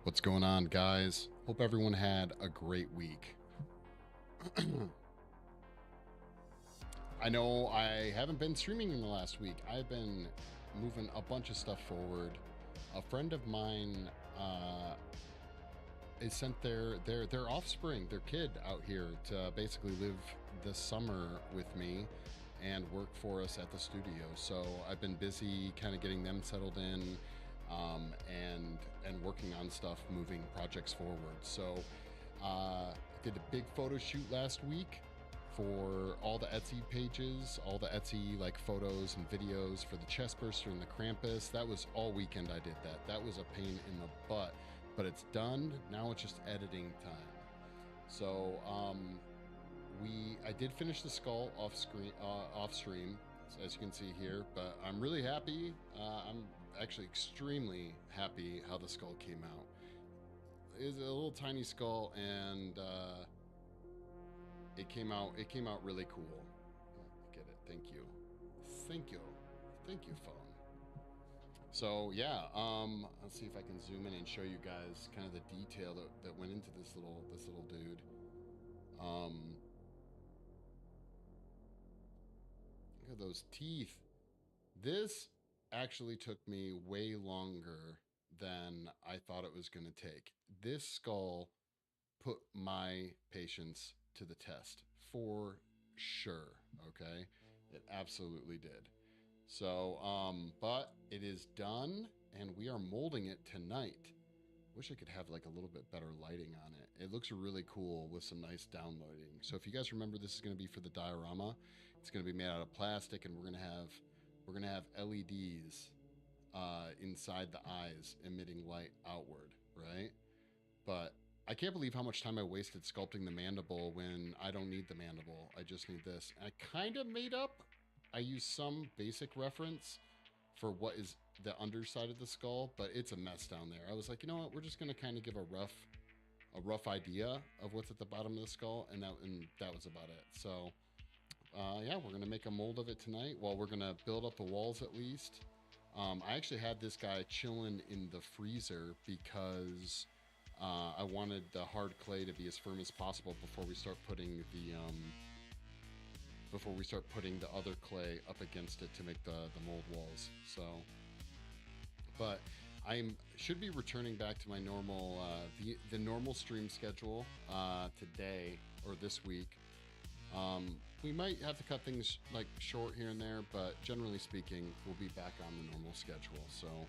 What's going on, guys? Hope everyone had a great week. I know I haven't been streaming in the last week. I've been moving a bunch of stuff forward. A friend of mine is sent their offspring, their kid, out here to basically live this summer with me and work for us at the studio. So I've been busy kind of getting them settled in, and working on stuff, moving projects forward. So did a big photo shoot last week for all the Etsy pages, all the Etsy like photos and videos for the Chestburster and the Krampus. That was all weekend I did that. That was a pain in the butt, but it's done. Now it's just editing time. So I did finish the skull off stream, as you can see here, but I'm really happy. I'm actually extremely happy how the skull came out. It's a little tiny skull, and it came out really cool. Get it? Thank you, thank you, thank you, phone. So yeah, let's see if I can zoom in and show you guys kind of the detail that went into this little dude. Look at those teeth. This actually took me way longer than I thought it was going to take. This skull put my patience to the test for sure. Okay, it absolutely did. So but it is done, and we are molding it tonight. Wish I could have like a little bit better lighting on it. It looks really cool with some nice downloading. So if you guys remember, this is going to be for the diorama. It's going to be made out of plastic, and we're going to have LEDs inside the eyes emitting light outward, right? But I can't believe how much time I wasted sculpting the mandible when I don't need the mandible. I just need this. And I kind of made up. I used some basic reference for what is the underside of the skull, but it's a mess down there. I was like, you know what? We're just going to kind of give a rough idea of what's at the bottom of the skull, and that was about it. So yeah, we're going to make a mold of it tonight. Well, we're going to build up the walls at least. I actually had this guy chilling in the freezer because I wanted the hard clay to be as firm as possible before we start putting the other clay up against it to make the mold walls. So, but I should be returning back to my normal the normal stream schedule today or this week. We might have to cut things like short here and there, but generally speaking, we'll be back on the normal schedule. So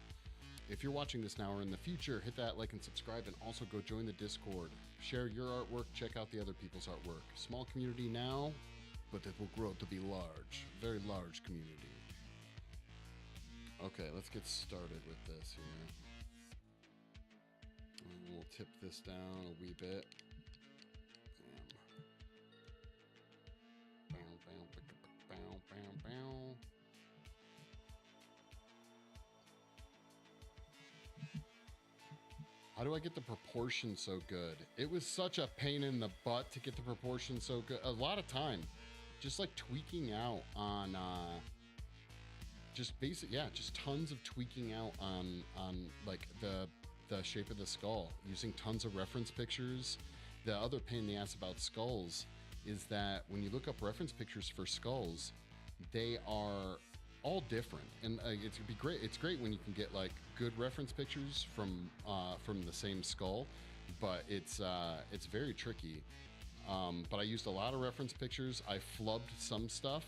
if you're watching this now or in the future, hit that like and subscribe, and also go join the Discord. Share your artwork, check out the other people's artwork. Small community now, but it will grow to be large, very large community. Okay, let's get started with this here. And we'll tip this down a wee bit. How do I get the proportion so good? It was such a pain in the butt to get the proportion so good. A lot of time. Just like tweaking out on just tons of tweaking out on like the shape of the skull, using tons of reference pictures. The other pain in the ass about skulls is that when you look up reference pictures for skulls, they are all different, and it's be great. It's great when you can get like good reference pictures from the same skull, but it's very tricky. But I used a lot of reference pictures. I flubbed some stuff.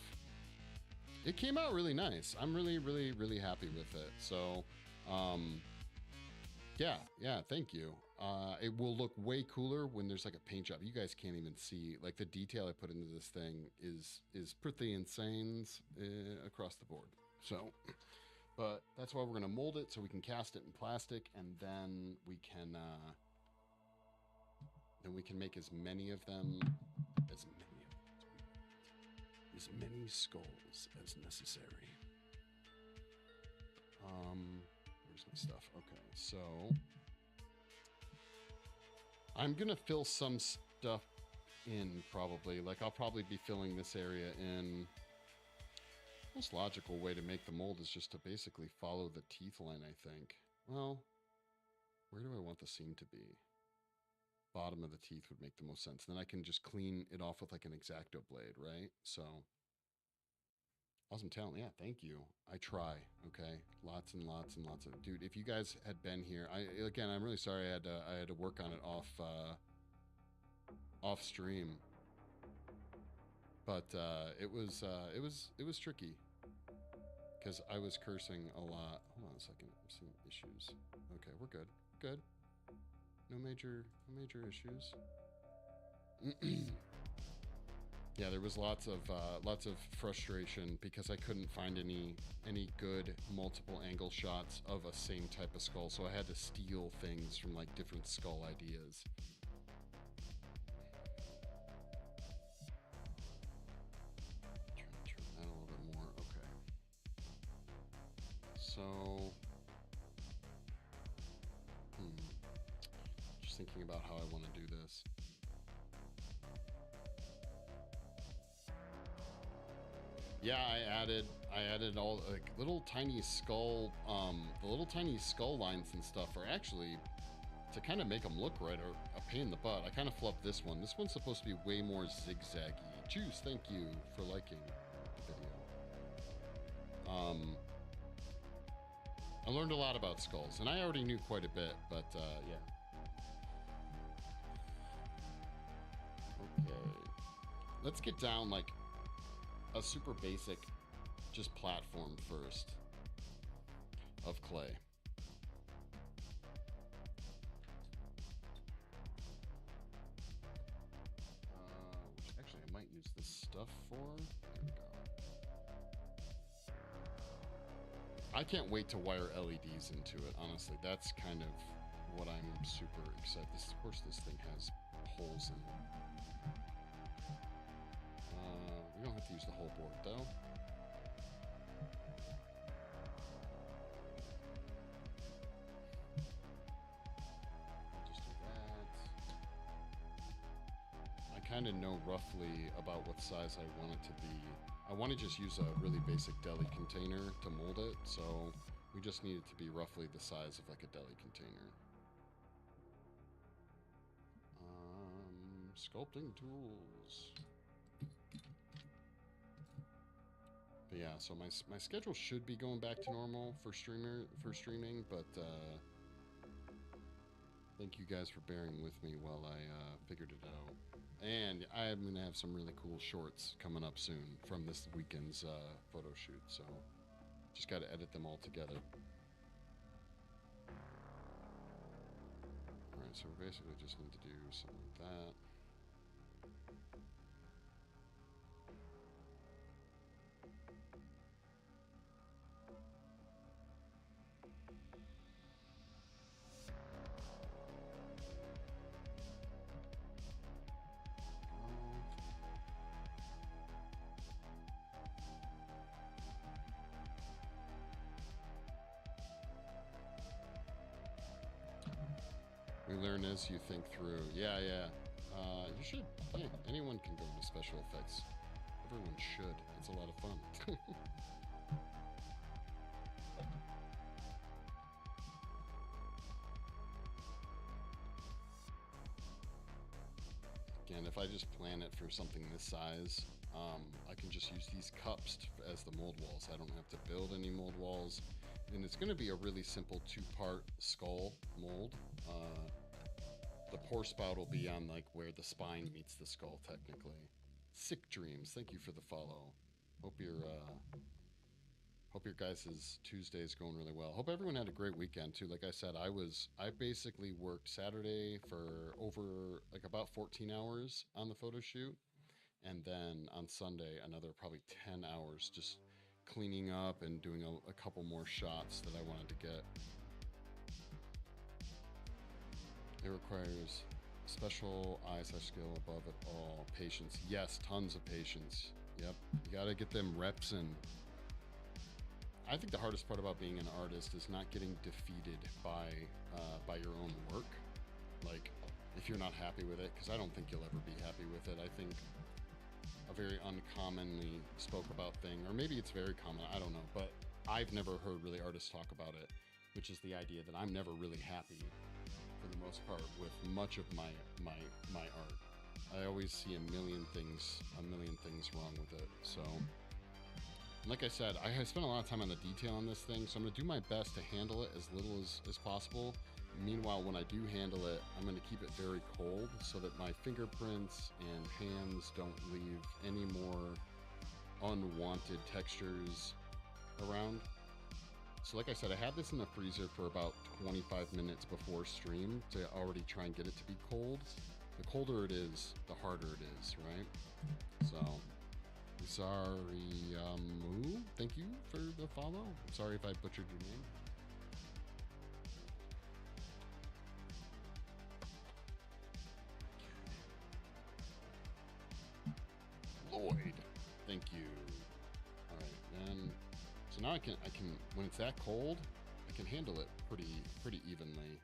It came out really nice. I'm really, really, really happy with it. So, yeah, thank you. It will look way cooler when there's like a paint job. You guys can't even see, like, the detail I put into this thing is pretty insane across the board. So, but that's why we're gonna mold it so we can cast it in plastic, and then we can make as many of them as many skulls as necessary. Where's my stuff? Okay, so I'm gonna fill some stuff in probably. Like, I'll probably be filling this area in. Most logical way to make the mold is just to basically follow the teeth line, I think. Well, where do I want the seam to be? Bottom of the teeth would make the most sense. Then I can just clean it off with like an X-Acto blade, right? So, awesome talent. Yeah, thank you. I try, okay? Lots and lots and lots of... Dude, if you guys had been here... I'm really sorry I had to work on it off stream. But it was tricky. Because I was cursing a lot. Hold on a second. I'm seeing issues. Okay, we're good. Good. No major issues. Yeah, there was lots of frustration because I couldn't find any good multiple angle shots of a same type of skull, so I had to steal things from like different skull ideas. Turn that a little bit more. Okay. So, just thinking about how I want to do this. Yeah, I added all like little tiny skull, the little tiny skull lines and stuff are actually, to kind of make them look right, are a pain in the butt. I kind of flubbed this one. This one's supposed to be way more zigzaggy. Juice, thank you for liking the video. I learned a lot about skulls, and I already knew quite a bit, but yeah. Okay, let's get down like a super basic, just platform first of clay. Which actually I might use this stuff for. There we go. I can't wait to wire LEDs into it, honestly. That's kind of what I'm super excited. Of course, this thing has holes in it. We don't have to use the whole board, though. I'll just do that. I kind of know roughly about what size I want it to be. I want to just use a really basic deli container to mold it, so we just need it to be roughly the size of like a deli container. Sculpting tools. But yeah, so my schedule should be going back to normal for streaming, but thank you guys for bearing with me while I figured it out. And I'm gonna have some really cool shorts coming up soon from this weekend's photo shoot, so just got to edit them all together. All right, so we basically just need to do something like that. We learn as you think through. Yeah. You should. Yeah, anyone can go into special effects. Everyone should. It's a lot of fun. Again, if I just plan it for something this size, I can just use these cups as the mold walls. I don't have to build any mold walls. And it's going to be a really simple two-part skull mold. The pour spout will be on like where the spine meets the skull technically. Sick Dreams, thank you for the follow. Hope your guys' Tuesday is going really well. Hope everyone had a great weekend too. Like I said, I basically worked Saturday for over like about 14 hours on the photo shoot. And then on Sunday, another probably 10 hours just cleaning up and doing a couple more shots that I wanted to get. It requires special eye/skill above it all. Patience. Yes, tons of patience. Yep. You gotta get them reps in. I think the hardest part about being an artist is not getting defeated by your own work. Like, if you're not happy with it, because I don't think you'll ever be happy with it. I think a very uncommonly spoke about thing, or maybe it's very common, I don't know, but I've never heard really artists talk about it, which is the idea that I'm never really happy for the most part with much of my art. I always see a million things wrong with it. So, like I said, I spent a lot of time on the detail on this thing, so I'm going to do my best to handle it as little as possible. Meanwhile, when I do handle it, I'm going to keep it very cold so that my fingerprints and hands don't leave any more unwanted textures around. So like I said, I had this in the freezer for about 25 minutes before stream to already try and get it to be cold. The colder it is, the harder it is, right? So, Zariamu, thank you for the follow. I'm sorry if I butchered your name. Lloyd, thank you. All right, and so now I can when it's that cold, I can handle it pretty evenly.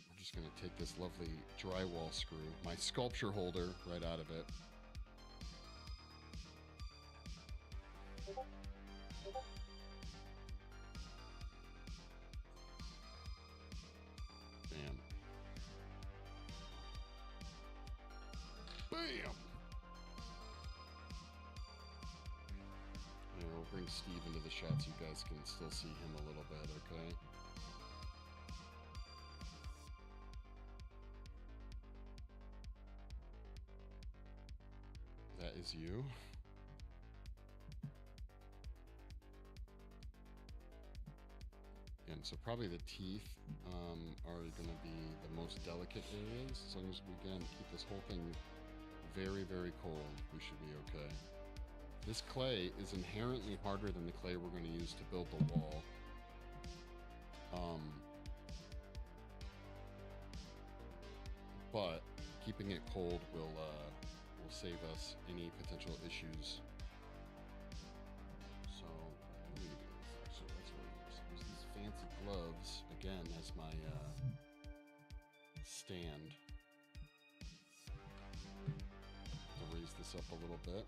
We're just gonna take this lovely drywall screw, my sculpture holder, right out of it. Bam. Bam! And we'll bring Steve into the shot so you guys can still see him a little bit, okay? That is you. And so probably the teeth are going to be the most delicate areas. As long as we, again, keep this whole thing very, very cold, we should be okay. This clay is inherently harder than the clay we're going to use to build the wall. But keeping it cold will save us any potential issues. So actually, that's what I use these fancy gloves again as my stand to raise this up a little bit.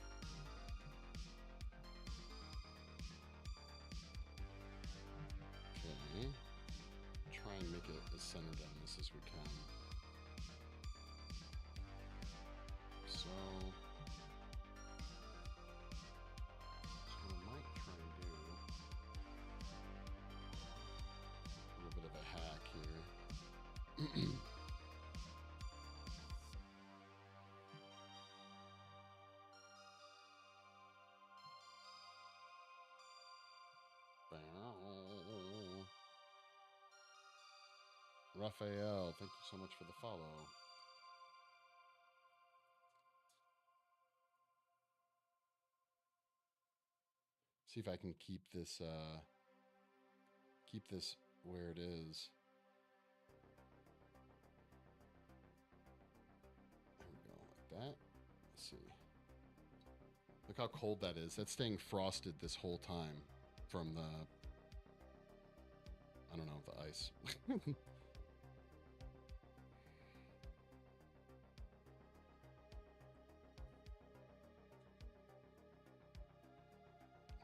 Okay, try and make it as centered on this as we can. So what I might try and do, a little bit of a hack here. Raphael, thank you so much for the follow. See if I can keep this where it is. There we go, like that. Let's see. Look how cold that is. That's staying frosted this whole time from the, I don't know, the ice.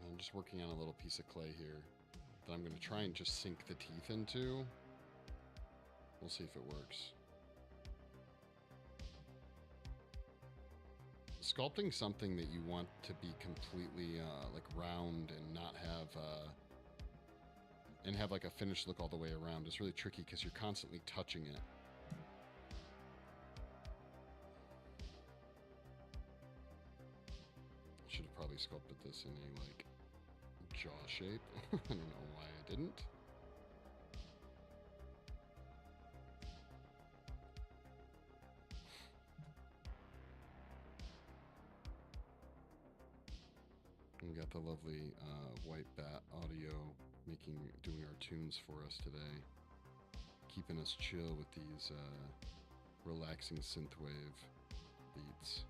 I'm just working on a little piece of clay here that I'm going to try and just sink the teeth into. We'll see if it works. Sculpting something that you want to be completely like round and not have and have like a finished look all the way around is really tricky because you're constantly touching it. Should have probably sculpted this in a like jaw shape. I don't know why I didn't. We got the lovely White Bat audio doing our tunes for us today, keeping us chill with these relaxing synthwave beats.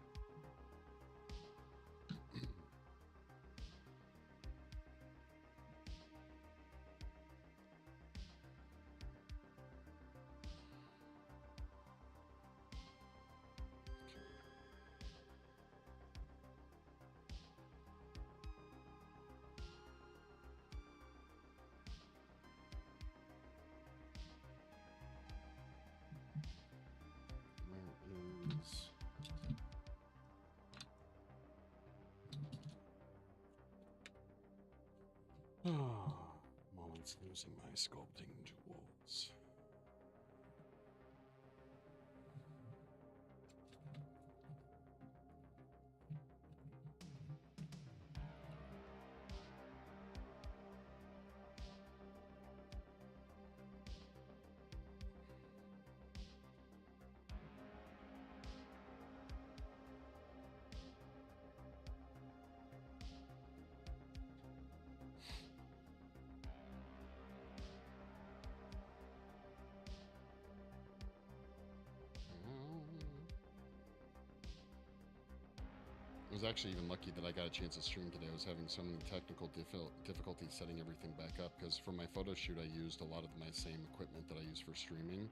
using my sculpting tools. I was actually even lucky that I got a chance to stream today. I was having so many technical difficulties setting everything back up because for my photo shoot I used a lot of my same equipment that I use for streaming.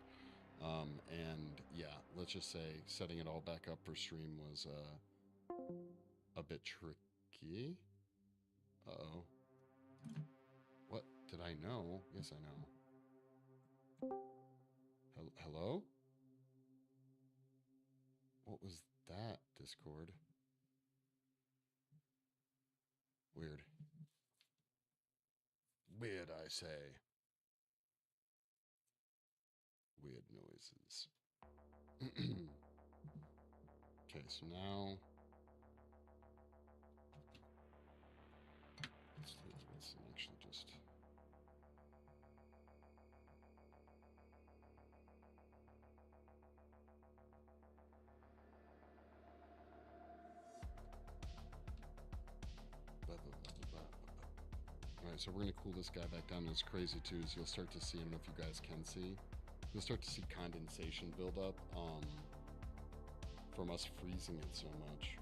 And yeah, let's just say setting it all back up for stream was a bit tricky. Uh-oh. What? Did I know? Yes, I know. Hello? What was that, Discord? Weird. Weird, I say. Weird noises. Okay, so now let's actually just all right, so we're gonna cool this guy back down. And it's crazy too is you'll start to see, I don't know if you guys can see, you'll start to see condensation build up from us freezing it so much.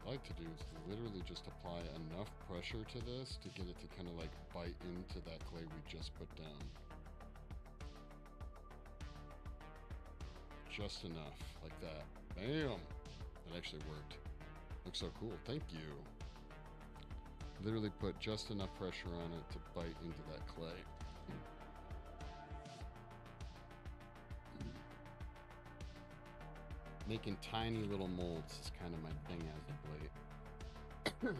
Like to do is literally just apply enough pressure to this to get it to kind of like bite into that clay we just put down. Just enough, like that. Bam! That actually worked. Looks so cool. Thank you. Literally put just enough pressure on it to bite into that clay. Making tiny little molds is kind of my thing as of late. There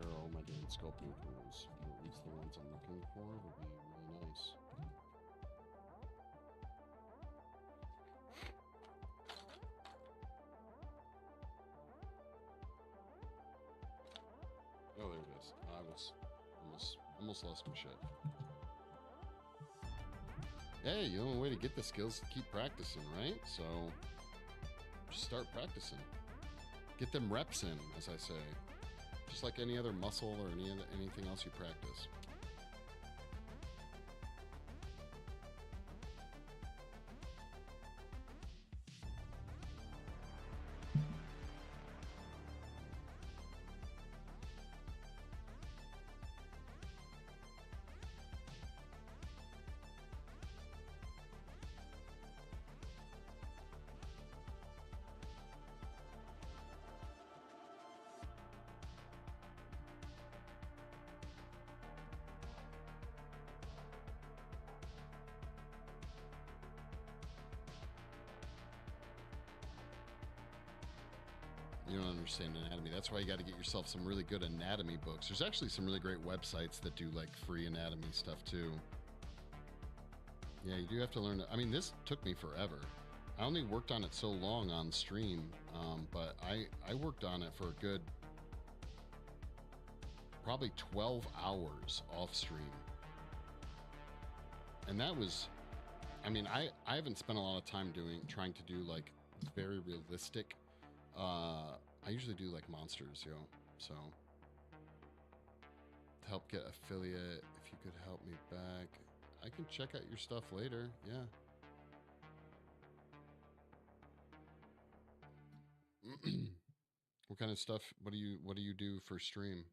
are all my damn sculpting tools, or at least the ones I'm looking for. Would be really nice. Oh, there it is. I was almost lost my shit. Hey, the only way to get the skills is to keep practicing, right? So just start practicing. Get them reps in, as I say. Just like any other muscle or anything else you practice. You don't understand anatomy. That's why you got to get yourself some really good anatomy books. There's actually some really great websites that do like free anatomy stuff too. Yeah, you do have to learn. I mean, this took me forever. I only worked on it so long on stream, but I worked on it for a good probably 12 hours off stream. And that was, I mean, I haven't spent a lot of time trying to do like very realistic. I usually do like monsters, yo. So to help get affiliate, if you could help me back, I can check out your stuff later. Yeah. What kind of stuff? What do you do for stream?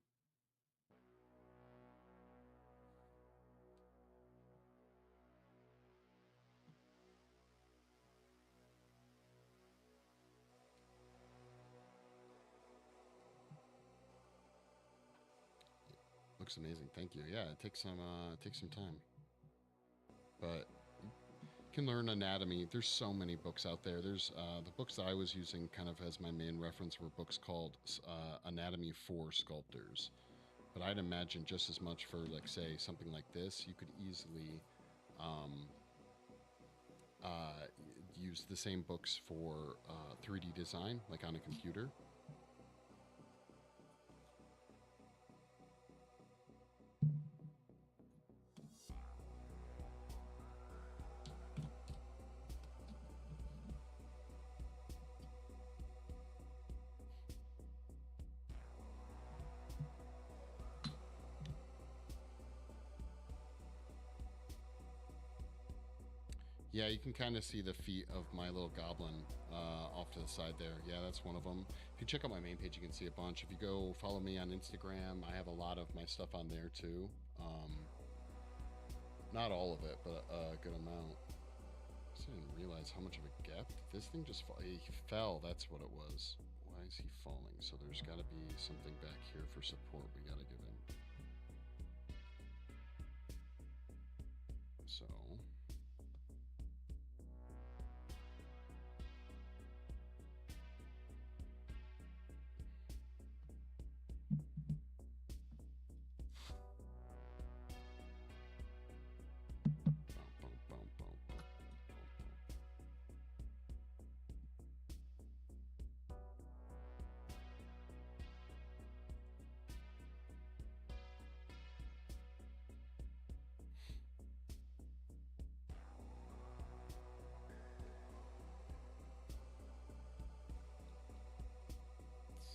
Looks amazing. Thank you. Yeah, it takes some time, but you can learn anatomy. There's so many books out there. There's the books that I was using kind of as my main reference were books called Anatomy for Sculptors. But I'd imagine just as much for, like, say, something like this, you could easily um, use the same books for 3D design, like on a computer. Yeah, you can kind of see the feet of my little goblin off to the side there. Yeah, that's one of them. If you check out my main page, you can see a bunch. If you go follow me on Instagram, I have a lot of my stuff on there too. Not all of it, but a good amount. I just didn't realize how much of a gap. This thing just he fell. That's what it was. Why is he falling? So there's got to be something back here for support we got to give him. So...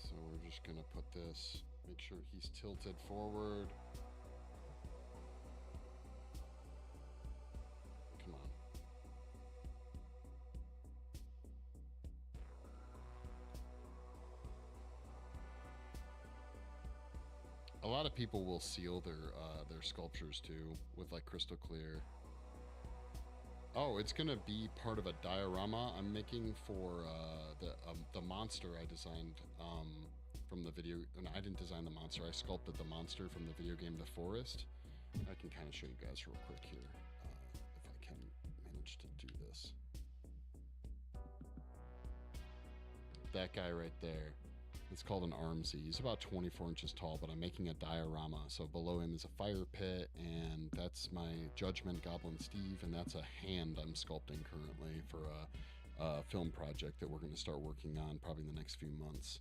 So we're just gonna put this, make sure he's tilted forward. Come on. A lot of people will seal their sculptures too with like crystal clear. Oh, it's gonna be part of a diorama I'm making for the monster I designed from the video. And I didn't design the monster. I sculpted the monster from the video game The Forest. I can kind of show you guys real quick here if I can manage to do this. That guy right there. It's called an armsy. He's about 24 inches tall, but I'm making a diorama. So below him is a fire pit, and that's my Judgment Goblin Steve, and that's a hand I'm sculpting currently for a film project that we're going to start working on probably in the next few months.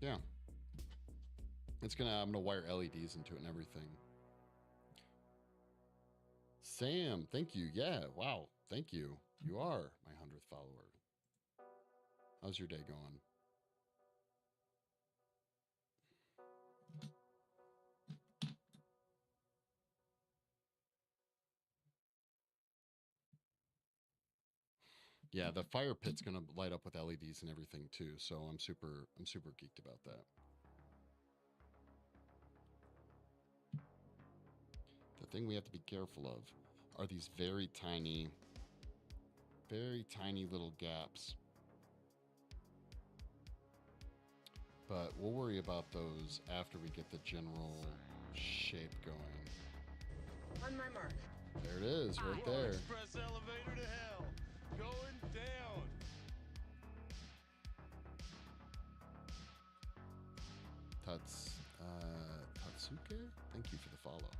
Yeah. I'm gonna wire LEDs into it and everything. Sam, thank you. Yeah, wow, thank you. You are my 100th follower. How's your day going? Yeah, the fire pit's gonna light up with LEDs and everything too, so I'm super geeked about that. The thing we have to be careful of are these very tiny little gaps. But we'll worry about those after we get the general shape going. On my mark. There it is, right there. Express elevator to hell. Going down. Tatsuke? Thank you for the follow.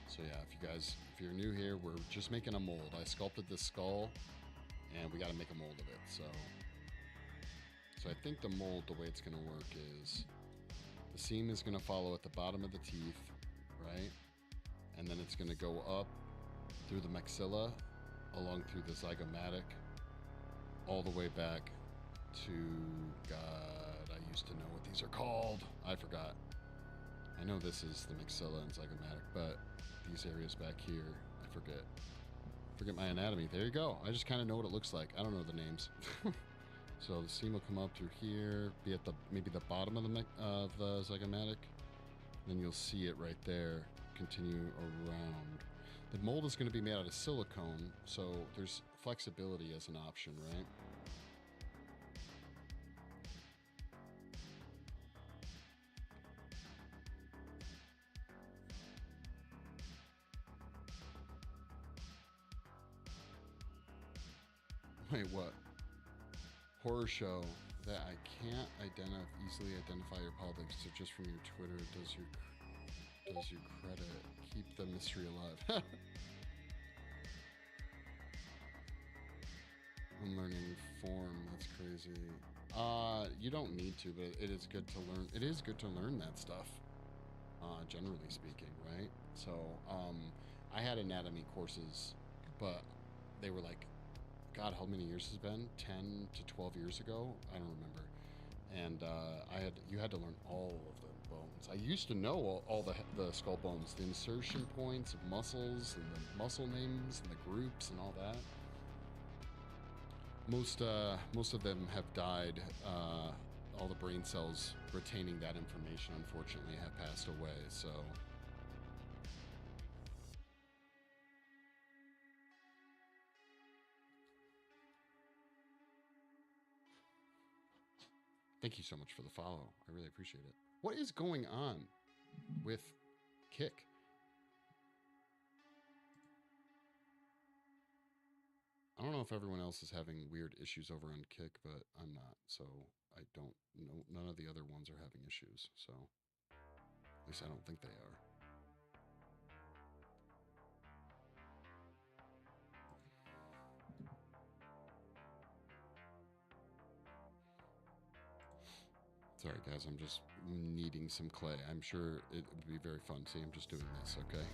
So yeah, if you're new here, we're just making a mold. I sculpted this skull, and we got to make a mold of it. So I think the mold, the way it's going to work is the seam is going to follow at the bottom of the teeth, right? And then it's going to go up through the maxilla, along through the zygomatic, all the way back to, God, I used to know what these are called. I forgot. I know this is the maxilla and zygomatic, but these areas back here, I forget my anatomy. There you go. I just kind of know what it looks like. I don't know the names. So the seam will come up through here, be at maybe the bottom of the zygomatic. Then you'll see it right there continue around. The mold is going to be made out of silicone, so there's flexibility as an option, right? Wait, what? Horror show that I can't easily identify your politics, so just from your Twitter does your credit. Keep the mystery alive. Unlearning form, that's crazy. You don't need to, but it is good to learn. It is good to learn that stuff, generally speaking, right? So, I had anatomy courses, but they were like, God, how many years has it been? 10 to 12 years ago? I don't remember. And you had to learn all of the bones. I used to know all the skull bones, the insertion points of muscles and the muscle names and the groups and all that. Most of them have died. All the brain cells retaining that information, unfortunately, have passed away. So. Thank you so much for the follow. I really appreciate it. What is going on with Kick? I don't know if everyone else is having weird issues over on Kick, but I'm not. So I don't know. None of the other ones are having issues. So at least I don't think they are. Sorry, guys, I'm just kneading some clay. I'm sure it would be very fun. See, I'm just doing this, okay?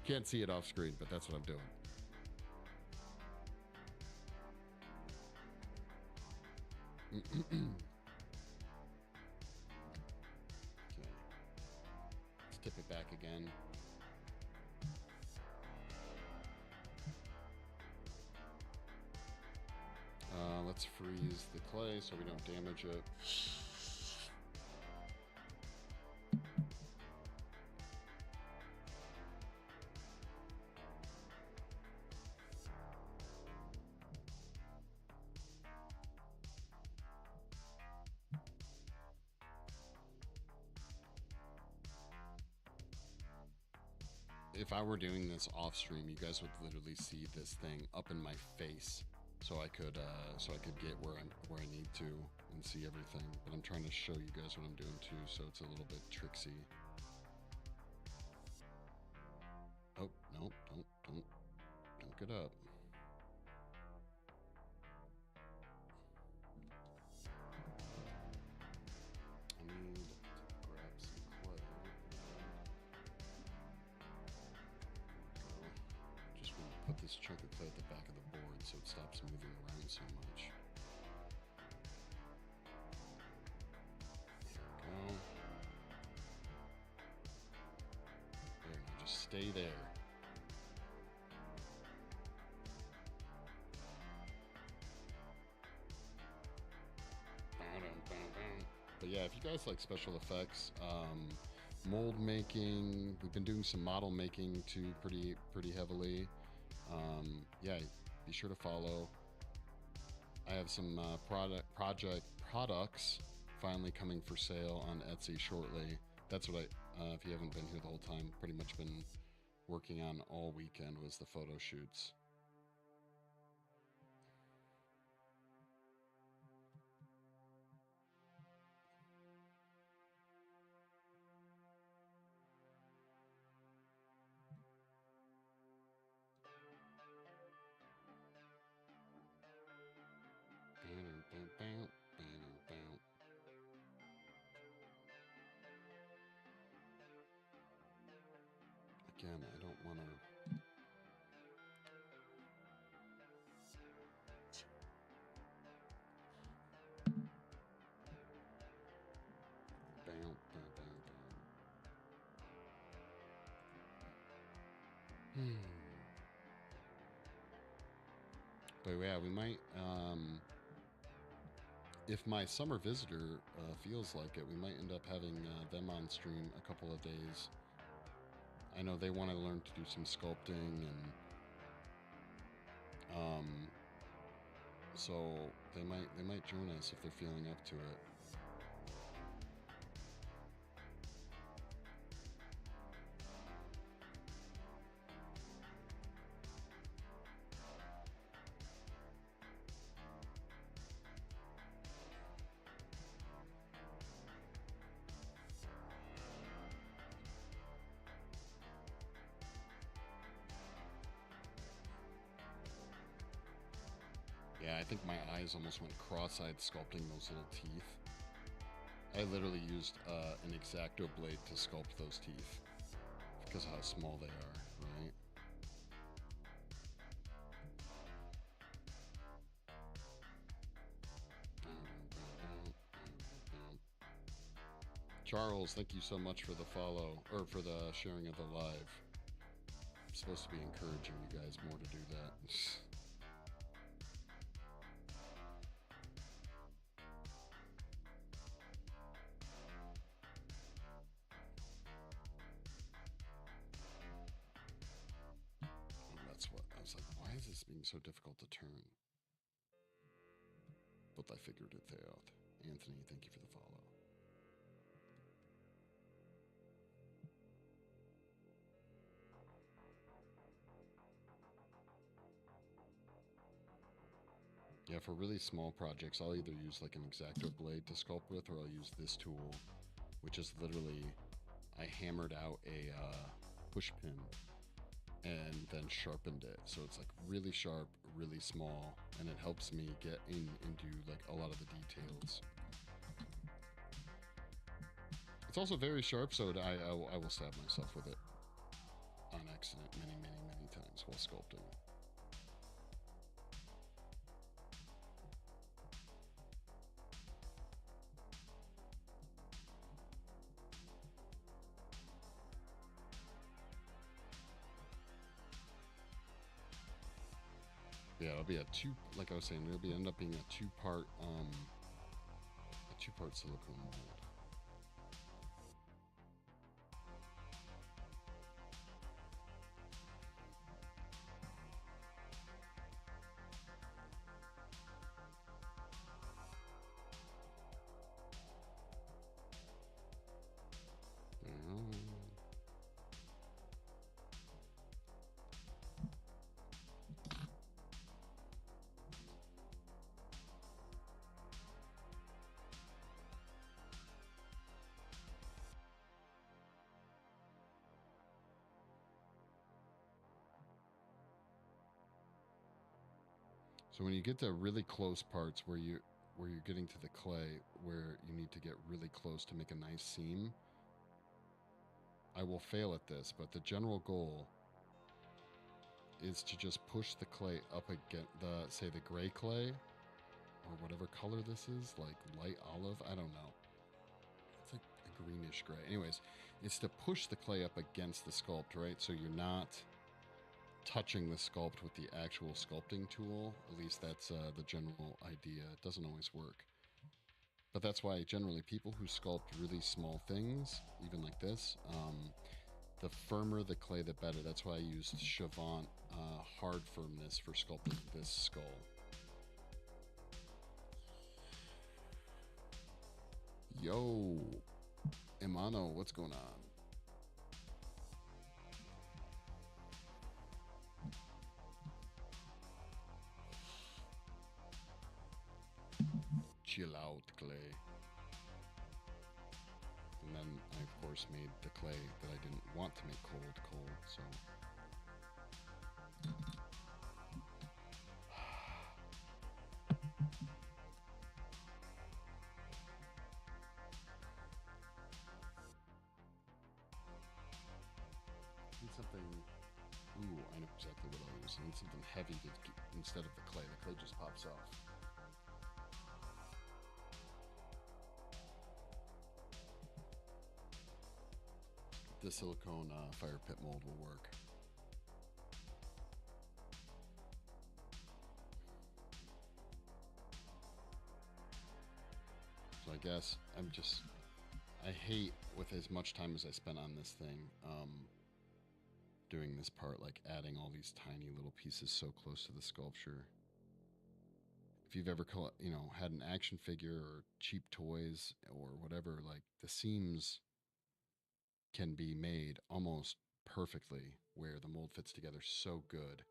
Can't see it off screen, but that's what I'm doing. Okay. Let's tip it back again. Let's freeze the clay so we don't damage it. If I were doing this off stream, you guys would literally see this thing up in my face. So I could get where I need to and see everything. But I'm trying to show you guys what I'm doing too, so it's a little bit tricksy. Oh no! Don't get up. I need to grab some clay. Just want to put this chunk of clay at the back of the board so it stops moving around so much. There we go. There, now just stay there. But yeah, if you guys like special effects, mold making, we've been doing some model making too pretty heavily. Yeah, be sure to follow. I have some products finally coming for sale on Etsy shortly. That's what if you haven't been here the whole time, pretty much been working on all weekend was the photo shoots. Again, I don't want to. But yeah, we might. If my summer visitor feels like it, we might end up having them on stream a couple of days. I know they want to learn to do some sculpting, and so they might join us if they're feeling up to it. Yeah, I think my eyes almost went cross-eyed sculpting those little teeth. I literally used an X-Acto blade to sculpt those teeth because of how small they are, right? Charles, thank you so much for the follow, or for the sharing of the live. I'm supposed to be encouraging you guys more to do that. That's what I was like, why is this being so difficult to turn? But I figured it out. Anthony, thank you for the follow. Yeah, for really small projects, I'll either use like an X-Acto blade to sculpt with, or I'll use this tool, which is literally, I hammered out a push pin and then sharpened it. So it's like really sharp, really small, and it helps me get into like a lot of the details. It's also very sharp, so I will stab myself with it on accident many times while sculpting. Yeah, it'll be a like I was saying, it'll end up being a two-part silicone mold. So when you get to really close parts where you're getting to the clay, where you need to get really close to make a nice seam, I will fail at this, but the general goal is to just push the clay up against say the gray clay, or whatever color this is, like light olive, I don't know. It's like a greenish gray. Anyways, it's to push the clay up against the sculpt, right? So you're not touching the sculpt with the actual sculpting tool. At least that's the general idea. It doesn't always work. But that's why generally people who sculpt really small things, even like this, the firmer the clay, the better. That's why I used Chavant hard firmness for sculpting this skull. Yo, Emano, what's going on? Chill out, clay. And then I, of course, made the clay that I didn't want to make cold, so. Need something, ooh, I know exactly what I'll use. I need something heavy to instead of the clay. The clay just pops off. The silicone fire pit mold will work. So I guess I hate, with as much time as I spent on this thing, doing this part, like adding all these tiny little pieces so close to the sculpture. If you've ever, had an action figure or cheap toys or whatever, like the seams can be made almost perfectly where the mold fits together so good,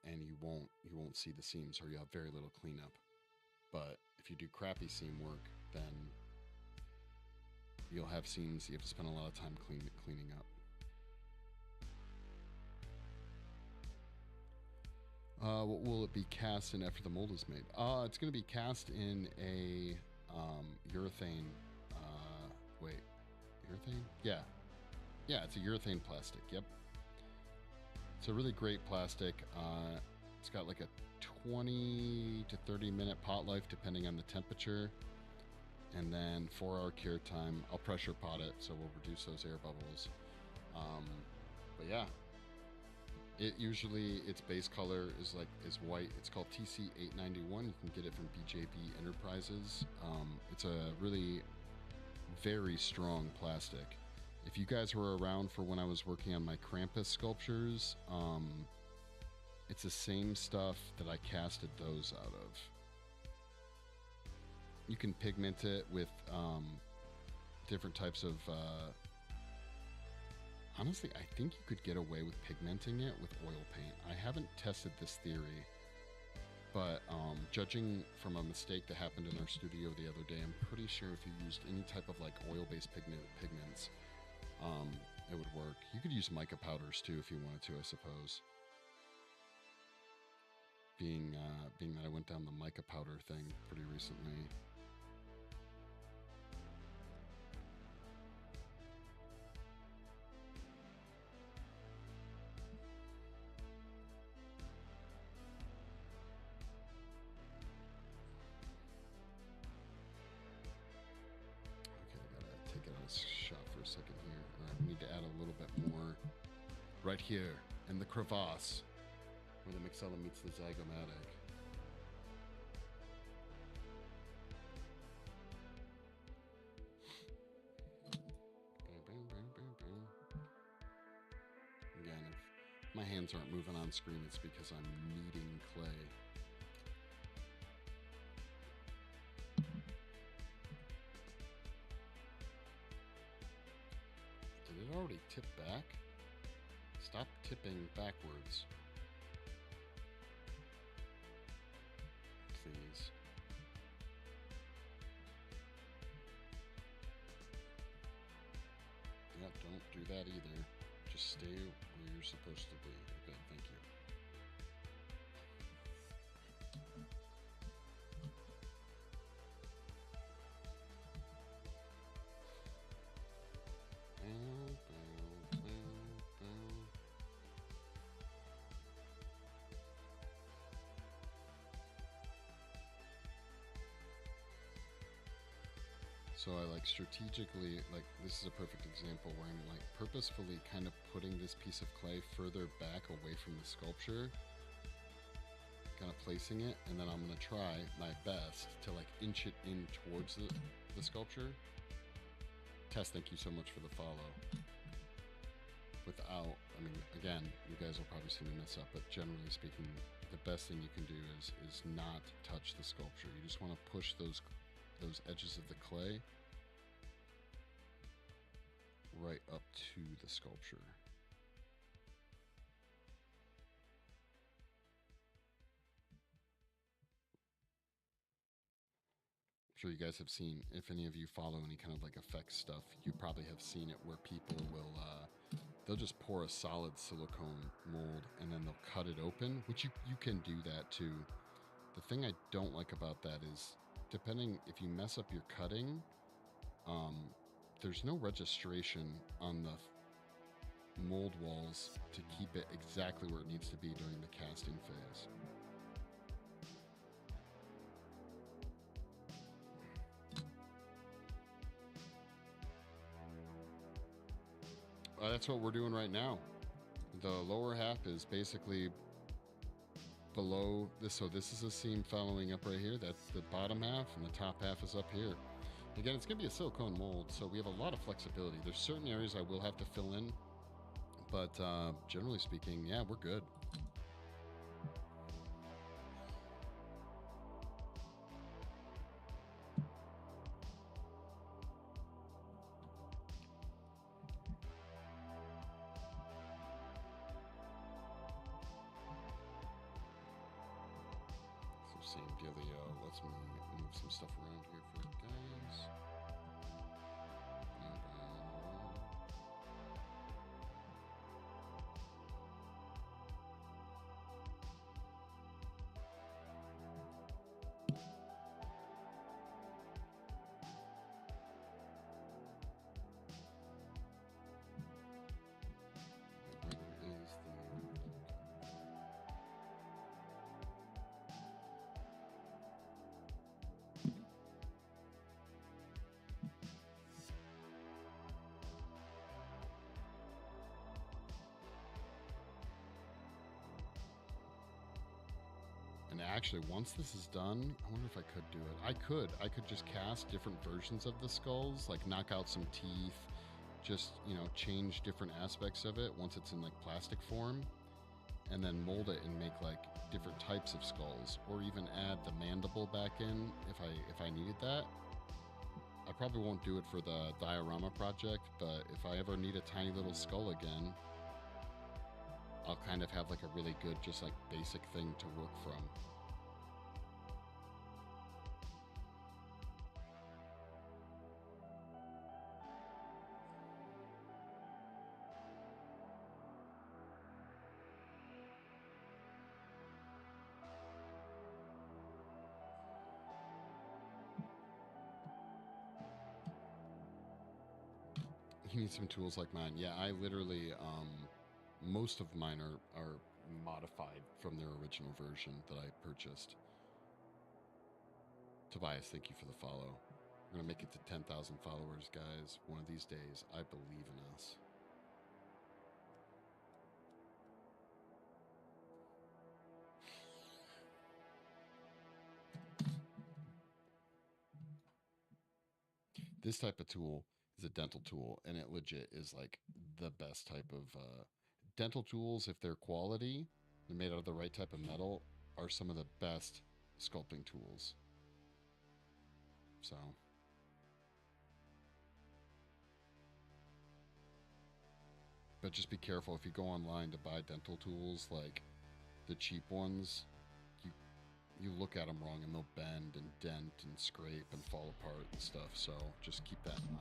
and you won't see the seams, or you have very little cleanup. But if you do crappy seam work, then you'll have seams you have to spend a lot of time cleaning up. What will it be cast in after the mold is made? It's going to be cast in a urethane. Wait, urethane? Yeah, it's a urethane plastic. Yep, it's a really great plastic. It's got like a 20 to 30-minute pot life depending on the temperature, and then 4-hour cure time. I'll pressure pot it, so we'll reduce those air bubbles. But yeah, its base color is white. It's called TC891. You can get it from BJB Enterprises. It's a really very strong plastic. If you guys were around for when I was working on my Krampus sculptures, it's the same stuff that I casted those out of. You can pigment it with different types of... honestly, I think you could get away with pigmenting it with oil paint. I haven't tested this theory, but judging from a mistake that happened in our studio the other day, I'm pretty sure if you used any type of like oil-based pigments, it would work. You could use mica powders too if you wanted to, I suppose. Being that I went down the mica powder thing pretty recently. Shot for a second here. All right, we need to add a little bit more right here in the crevasse where the Mixella meets the zygomatic. Again, if my hands aren't moving on screen, it's because I'm kneading clay. Did it already tip back? Stop tipping backwards. Please. Yeah, don't do that either. Just stay where you're supposed to be. Okay, thank you. So I like strategically, like this is a perfect example where I'm like purposefully kind of putting this piece of clay further back away from the sculpture, kind of placing it, and then I'm going to try my best to like inch it in towards the sculpture. Tess, thank you so much for the follow. Without, I mean, again, you guys will probably see me mess up, but generally speaking, the best thing you can do is not touch the sculpture. You just want to push those edges of the clay right up to the sculpture. I'm sure you guys have seen, if any of you follow any kind of like effects stuff, you probably have seen it where people will they'll just pour a solid silicone mold and then they'll cut it open, which you can do that too. The thing I don't like about that is, depending if you mess up your cutting, there's no registration on the mold walls to keep it exactly where it needs to be during the casting phase. That's what we're doing right now. The lower half is basically below this, so this is a seam following up right here. That's the bottom half, and the top half is up here. Again, it's going to be a silicone mold, so we have a lot of flexibility. There's certain areas I will have to fill in, But generally speaking, yeah, we're good. So same dealio. Let's move some stuff around here for you guys. And actually, once this is done, I wonder if I could do it. I could just cast different versions of the skulls, like knock out some teeth, just, you know, change different aspects of it once it's in like plastic form, and then mold it and make like different types of skulls, or even add the mandible back in if I needed that. I probably won't do it for the diorama project, but if I ever need a tiny little skull again, I'll kind of have like a really good, just like basic thing to work from. You need some tools like mine. Yeah, I literally, most of mine are modified from their original version that I purchased. Tobias, thank you for the follow. We're going to make it to 10,000 followers, guys. One of these days. I believe in us. This type of tool is a dental tool, and it legit is like the best type of dental tools. If they're quality, they're made out of the right type of metal, are some of the best sculpting tools. So but just be careful if you go online to buy dental tools, like the cheap ones, you look at them wrong and they'll bend and dent and scrape and fall apart and stuff. So just keep that in mind.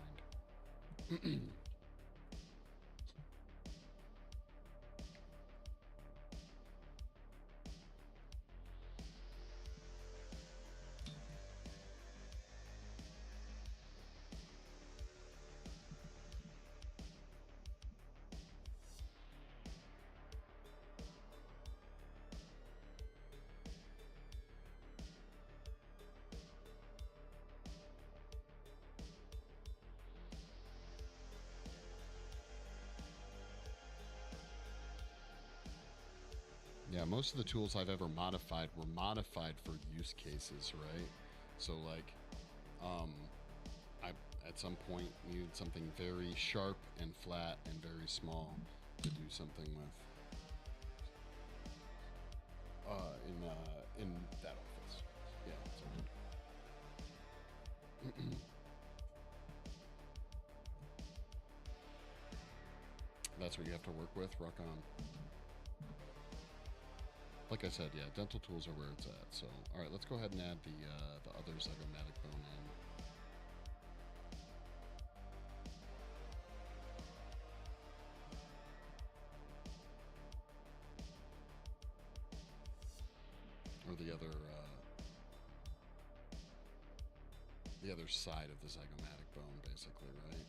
Yeah, most of the tools I've ever modified were modified for use cases, right? So like, I at some point needed something very sharp and flat and very small to do something with. In that office, yeah. That's what you have to work with. Rock on. Like I said, yeah, dental tools are where it's at. So, all right, let's go ahead and add the other zygomatic bone in, or the other side of the zygomatic bone, basically, right?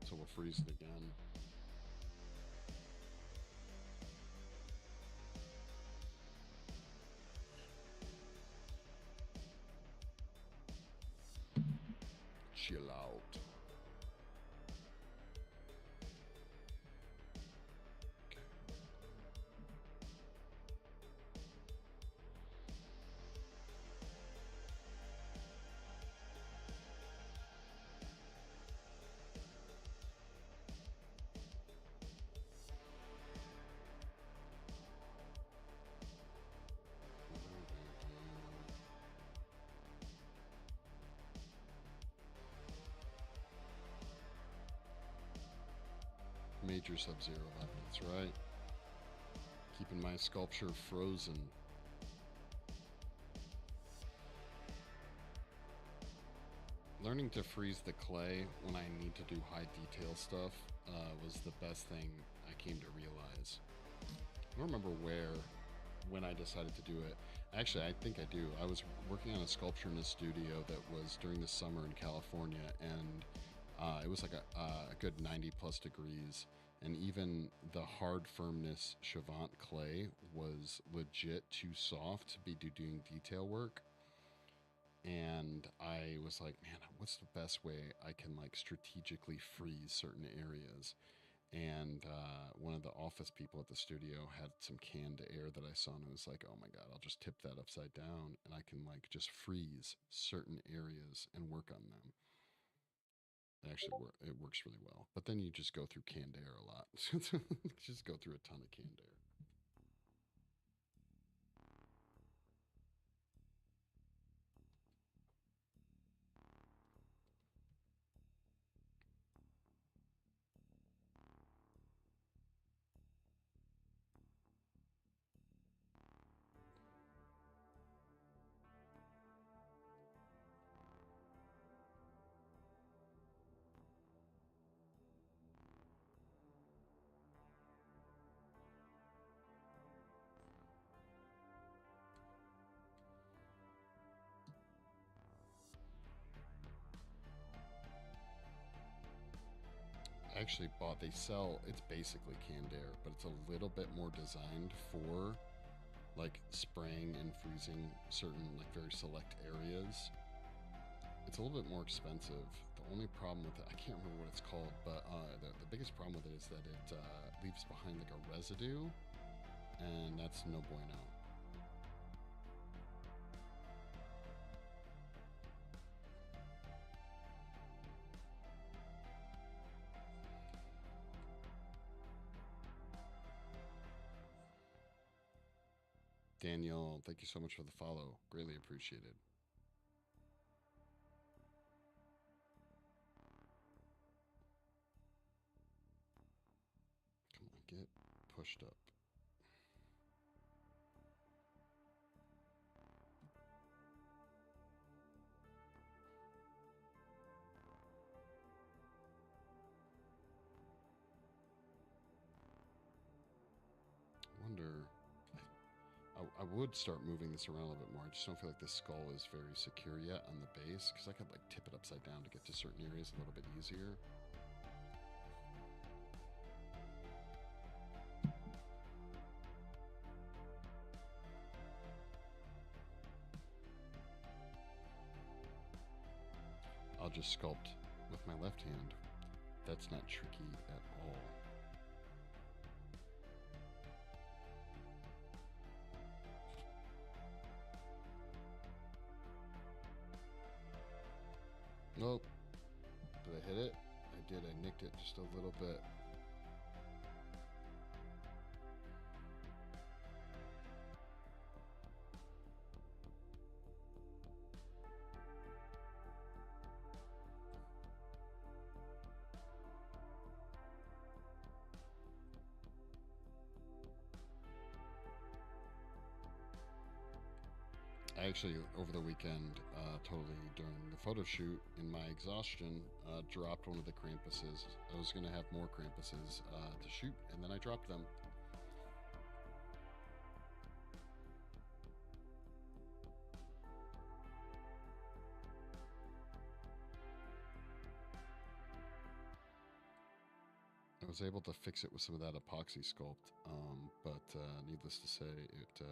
So we'll freeze it again. Chill out. Okay. major Sub-Zero levels, right? Keeping my sculpture frozen. Learning to freeze the clay when I need to do high detail stuff was the best thing I came to realize. I don't remember when I decided to do it. Actually, I think I do. I was working on a sculpture in a studio that was during the summer in California, and it was like a good 90 plus degrees, and even the hard firmness Chavant clay was legit too soft to be doing detail work. And I was like, man, what's the best way I can like strategically freeze certain areas? And one of the office people at the studio had some canned air that I saw, and it was like, oh my god, I'll just tip that upside down, and I can like just freeze certain areas and work on them. It works really well. But then you just go through canned air a lot. Just go through a ton of canned air. I actually bought, it's basically canned air, but it's a little bit more designed for like spraying and freezing certain like very select areas. It's a little bit more expensive. The only problem with it, I can't remember what it's called, but the biggest problem with it is that it leaves behind like a residue, and that's no bueno. Daniel, thank you so much for the follow. Greatly appreciated. Come on, get pushed up. I wonder, I would start moving this around a little bit more. I just don't feel like the skull is very secure yet on the base, because I could like tip it upside down to get to certain areas a little bit easier. I'll just sculpt with my left hand. That's not tricky at all. Nope. Did I hit it? I did. I nicked it just a little bit. I actually, over the weekend, totally during the photo shoot, in my exhaustion, dropped one of the Krampuses. I was going to have more Krampuses to shoot, and then I dropped them. I was able to fix it with some of that epoxy sculpt, but needless to say, it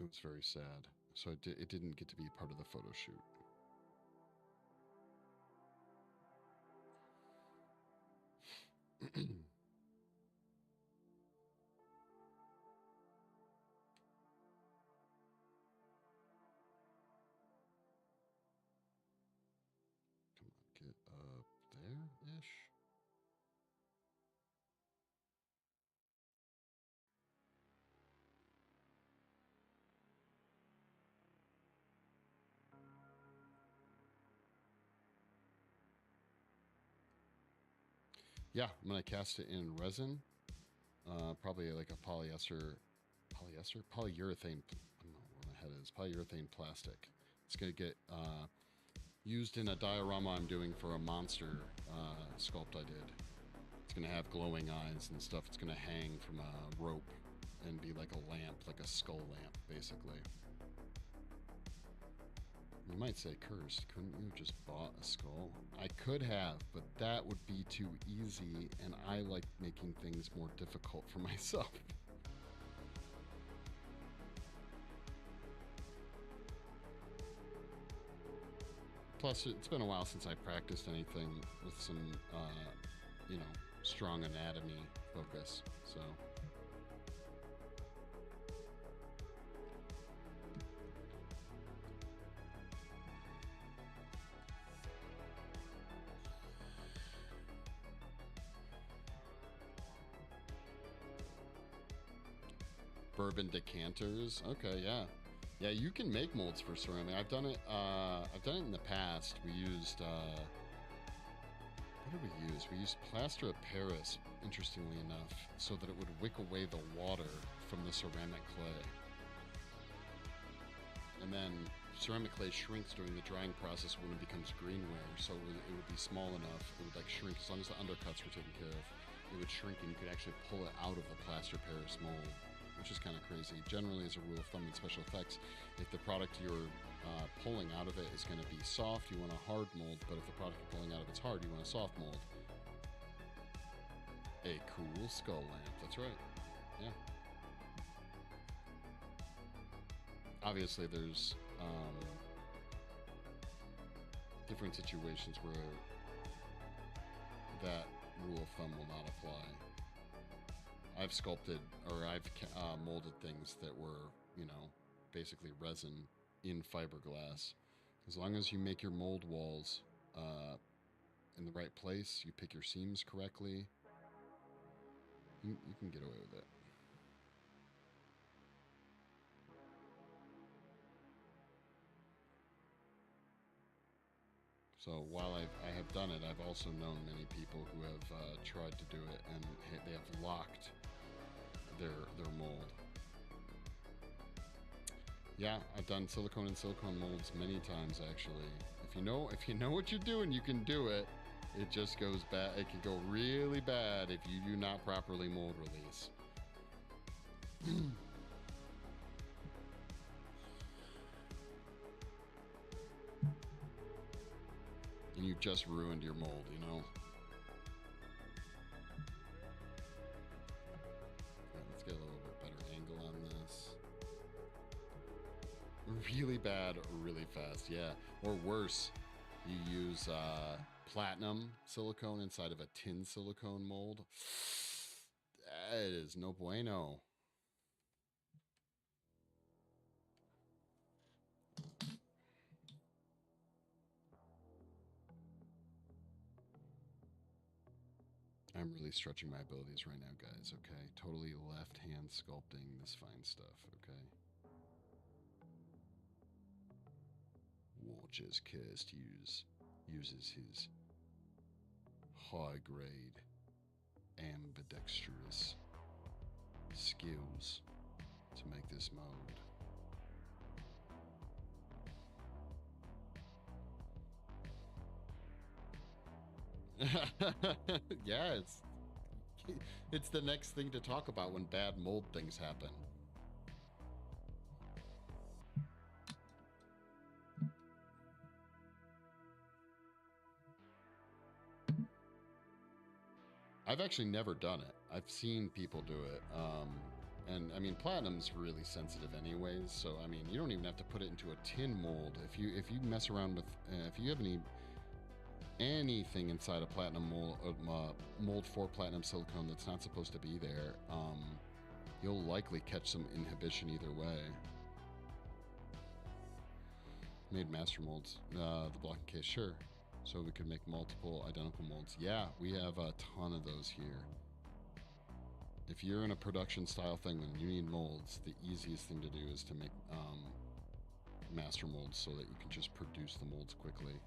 was very sad. So it didn't get to be part of the photo shoot. Come on, get up there-ish. Yeah, I'm gonna cast it in resin, probably like a polyurethane. I don't know where my head is. Polyurethane plastic. It's gonna get used in a diorama I'm doing for a monster sculpt I did. It's gonna have glowing eyes and stuff. It's gonna hang from a rope and be like a lamp, like a skull lamp, basically. You might say, cursed, couldn't you have just bought a skull? I could have, but that would be too easy, and I like making things more difficult for myself. Plus, it's been a while since I practiced anything with some, you know, strong anatomy focus, so... Bourbon decanters. Okay, yeah. Yeah, you can make molds for ceramic. I've done it in the past. We used what did we use? We used plaster of Paris, interestingly enough, so that it would wick away the water from the ceramic clay. And then ceramic clay shrinks during the drying process when it becomes greenware, so it would be small enough. It would like shrink as long as the undercuts were taken care of. It would shrink and you could actually pull it out of the plaster of Paris mold, which is kind of crazy. Generally, as a rule of thumb in special effects, if the product you're pulling out of it is going to be soft, you want a hard mold, but if the product you're pulling out of it's hard, you want a soft mold. A cool skull lamp, that's right. Yeah. Obviously, there's different situations where that rule of thumb will not apply. I've sculpted, or I've molded things that were, you know, basically resin in fiberglass. As long as you make your mold walls in the right place, you pick your seams correctly, you can get away with it. So while I have done it, I've also known many people who have tried to do it and they have locked their mold. Yeah, I've done silicone and silicone molds many times actually. If you know what you're doing, you can do it. It just goes bad. It can go really bad if you do not properly mold release. And you just ruined your mold, you know? Right, let's get a little bit better angle on this. Really bad or really fast, yeah. Or worse, you use platinum silicone inside of a tin silicone mold. That is no bueno. I'm really stretching my abilities right now, guys, okay? Totally left-hand sculpting this fine stuff, okay? Watch's Cast uses his high-grade, ambidextrous skills to make this mold. Yeah, it's the next thing to talk about when bad mold things happen. I've actually never done it. I've seen people do it. And I mean, platinum's really sensitive anyways, so I mean, you don't even have to put it into a tin mold. If you mess around with, if you have anything inside a platinum mold for platinum silicone that's not supposed to be there, you'll likely catch some inhibition either way. Made master molds, the blocking case, sure. So we could make multiple identical molds. Yeah, we have a ton of those here. If you're in a production style thing and you need molds, the easiest thing to do is to make master molds so that you can just produce the molds quickly.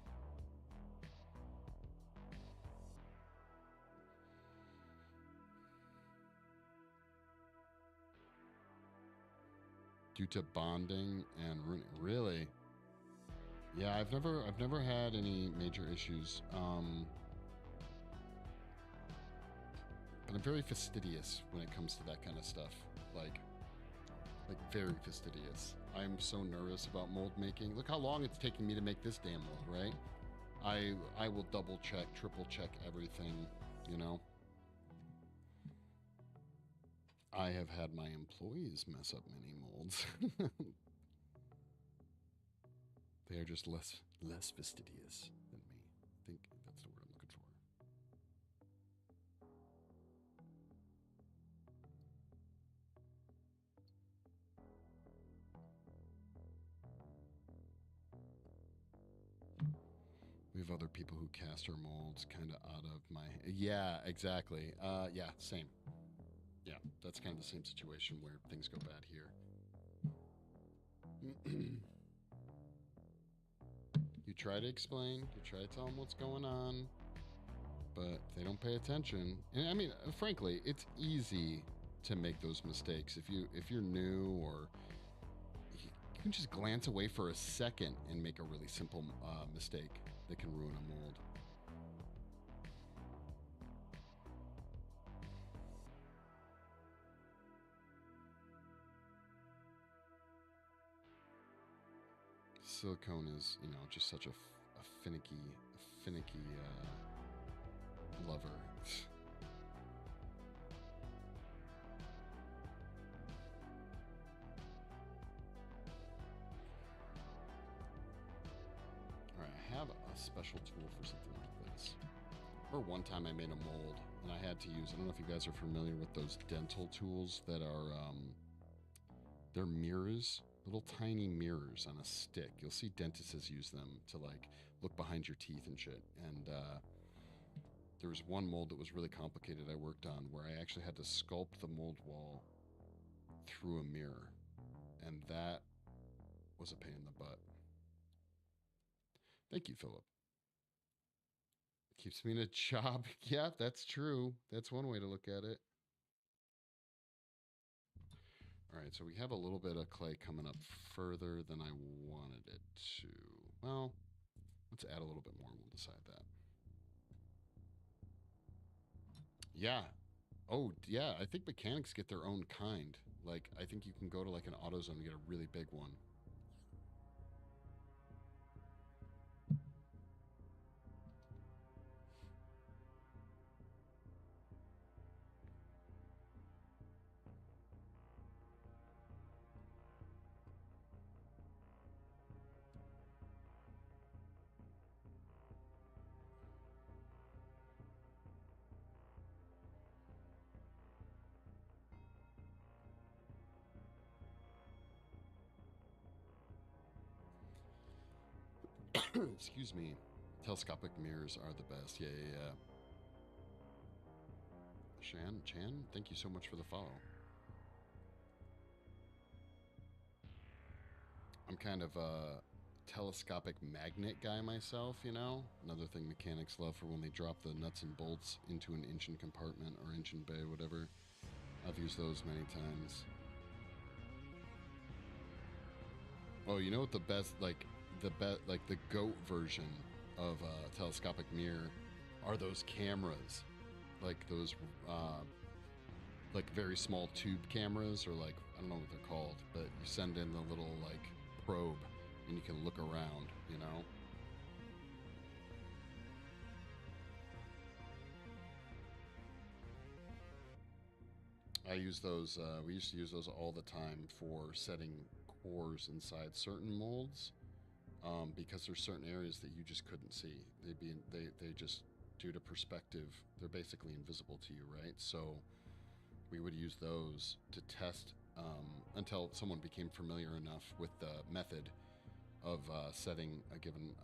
due to bonding and ruining. Really? Yeah, I've never had any major issues. But I'm very fastidious when it comes to that kind of stuff. Like very fastidious. I'm so nervous about mold making. Look how long it's taking me to make this damn mold, right? I will double check, triple check everything, you know. I have had my employees mess up many molds. They are just less fastidious than me. I think that's the word I'm looking for. We have other people who cast our molds kind of out of my... Yeah, exactly. Yeah, same. Yeah, that's kind of the same situation where things go bad here. You try to explain, you try to tell them what's going on, but they don't pay attention. And I mean, frankly, it's easy to make those mistakes. If you're new, or you can just glance away for a second and make a really simple mistake that can ruin a mold. Silicone is, just such a finicky lover. All right, I have a special tool for something like this. Or one time I made a mold and I had to use, I don't know if you guys are familiar with those dental tools that are, they're mirrors, little tiny mirrors on a stick. You'll see dentists use them to like look behind your teeth and shit. And there was one mold that was really complicated I worked on where I actually had to sculpt the mold wall through a mirror. And that was a pain in the butt. Thank you, Philip. Keeps me in a job. Yeah, that's true. That's one way to look at it. All right, so we have a little bit of clay coming up further than I wanted it to. Well, let's add a little bit more and we'll decide that. Yeah. Oh, yeah, I think mechanics get their own kind. Like, I think you can go to like an AutoZone and get a really big one. Excuse me. Telescopic mirrors are the best. Yeah. Chan, thank you so much for the follow. I'm kind of a telescopic magnet guy myself, Another thing mechanics love for when they drop the nuts and bolts into an engine compartment or engine bay, whatever. I've used those many times. Oh, you know what the best, the GOAT version of a telescopic mirror are those cameras. Like those, very small tube cameras, or I don't know what they're called, but you send in the little, probe and you can look around, I use those, we used to use those all the time for setting cores inside certain molds, because there's certain areas that you just couldn't see. They just, due to perspective, they're basically invisible to you, right? So we would use those to test until someone became familiar enough with the method of setting a given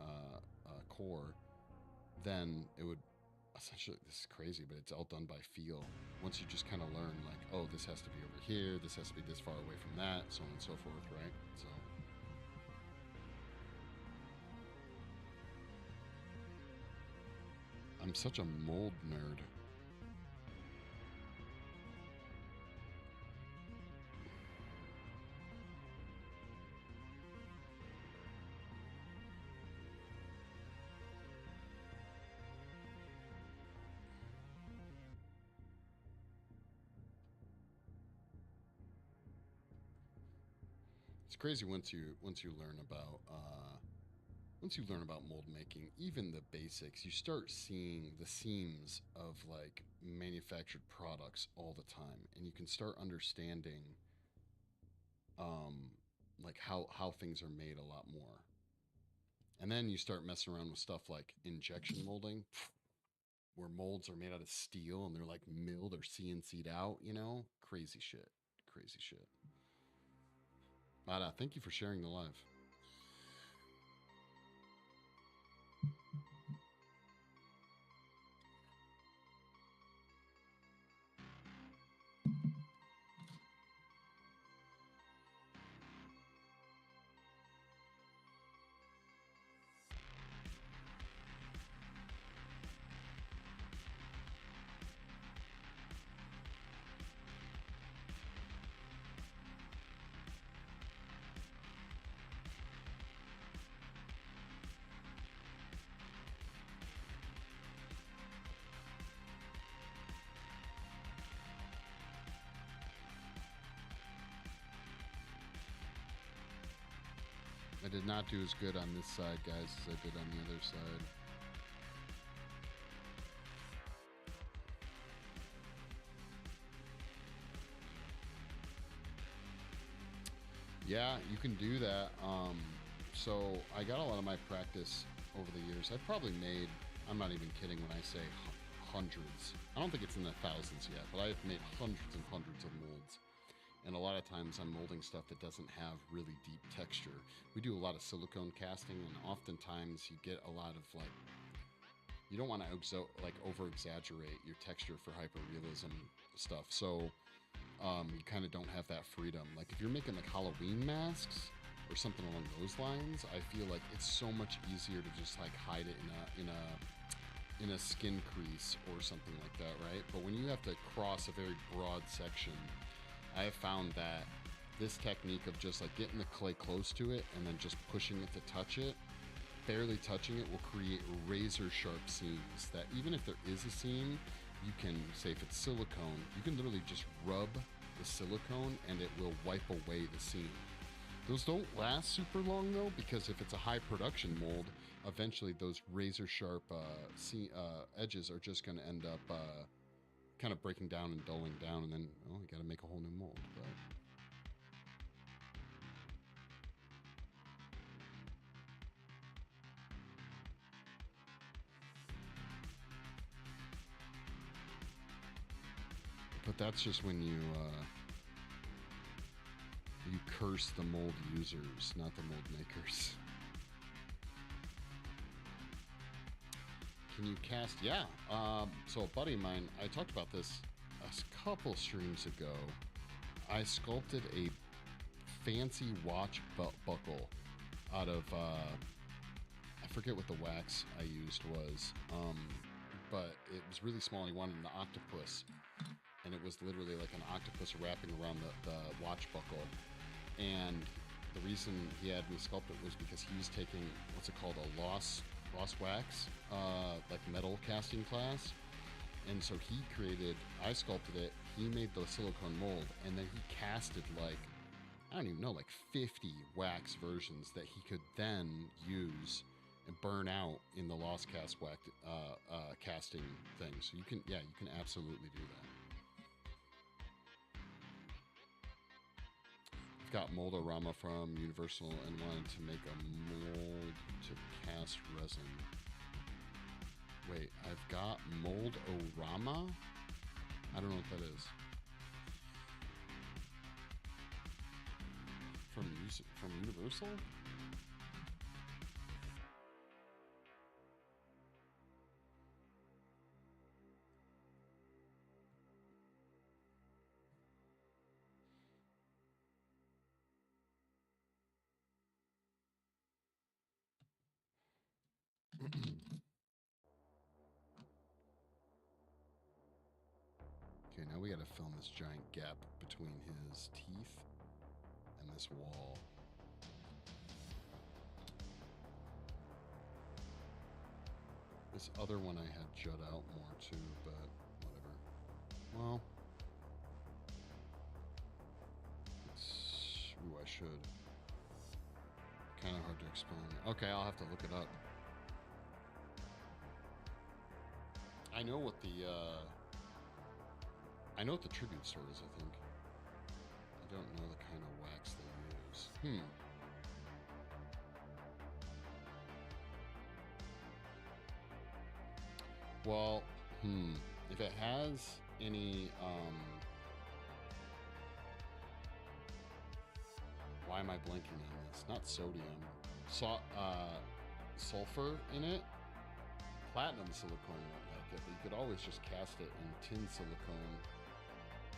core. Then it would essentially, this is crazy, but it's all done by feel. Once you just kind of learn, oh, this has to be over here, this has to be this far away from that, so on and so forth, right? So I'm such a mold nerd. It's crazy once you learn about mold making, even the basics, you start seeing the seams of like manufactured products all the time, and you can start understanding um, like how things are made a lot more. And then you start messing around with stuff like injection molding, where molds are made out of steel and they're like milled or CNC'd out. Crazy shit, crazy shit. But thank you for sharing the live. I did not do as good on this side, guys, as I did on the other side. Yeah, you can do that. So I got a lot of my practice over the years. I've probably made, I'm not even kidding when I say hundreds. I don't think it's in the thousands yet, but I've made hundreds and hundreds of molds. And a lot of times I'm molding stuff that doesn't have really deep texture. We do a lot of silicone casting, and oftentimes you get a lot of like, you don't want to over exaggerate your texture for hyperrealism stuff. So you kind of don't have that freedom. Like if you're making like Halloween masks or something along those lines, I feel like it's so much easier to just like hide it in a skin crease or something like that, right? But when you have to cross a very broad section, I have found that this technique of just like getting the clay close to it and then just pushing it to touch it, barely touching it, will create razor sharp seams that even if there is a seam, you can say if it's silicone, you can literally just rub the silicone and it will wipe away the seam. Those don't last super long though, because if it's a high production mold, eventually those razor sharp edges are just going to end up kind of breaking down and dulling down, and then you got to make a whole new mold. But that's just when you curse the mold users, not the mold makers. Can you cast? Yeah. So a buddy of mine, I talked about this a couple streams ago. I sculpted a fancy watch buckle out of, I forget what the wax I used was, but it was really small and he wanted an octopus. And it was literally like an octopus wrapping around the watch buckle. And the reason he had me sculpt it was because he was taking, what's it called, a lost wax, like metal casting class. And so I sculpted it, he made the silicone mold, and then he casted like, I don't even know, like 50 wax versions that he could then use and burn out in the lost cast wax casting thing. So you can absolutely do that. Got Moldorama from Universal and wanted to make a mold to cast resin. Wait, I've got Moldorama? I don't know what that is. From Universal? Okay, now we gotta film this giant gap between his teeth and this wall. This other one I had jut out more too, but whatever. Well, I should. Kind of hard to explain. Okay, I'll have to look it up. I know what the tribute sword is, I think. I don't know the kind of wax they use. Well, if it has any, why am I blanking on this? Not sodium. Sulfur in it. Platinum silicone won't like it, but you could always just cast it in tin silicone,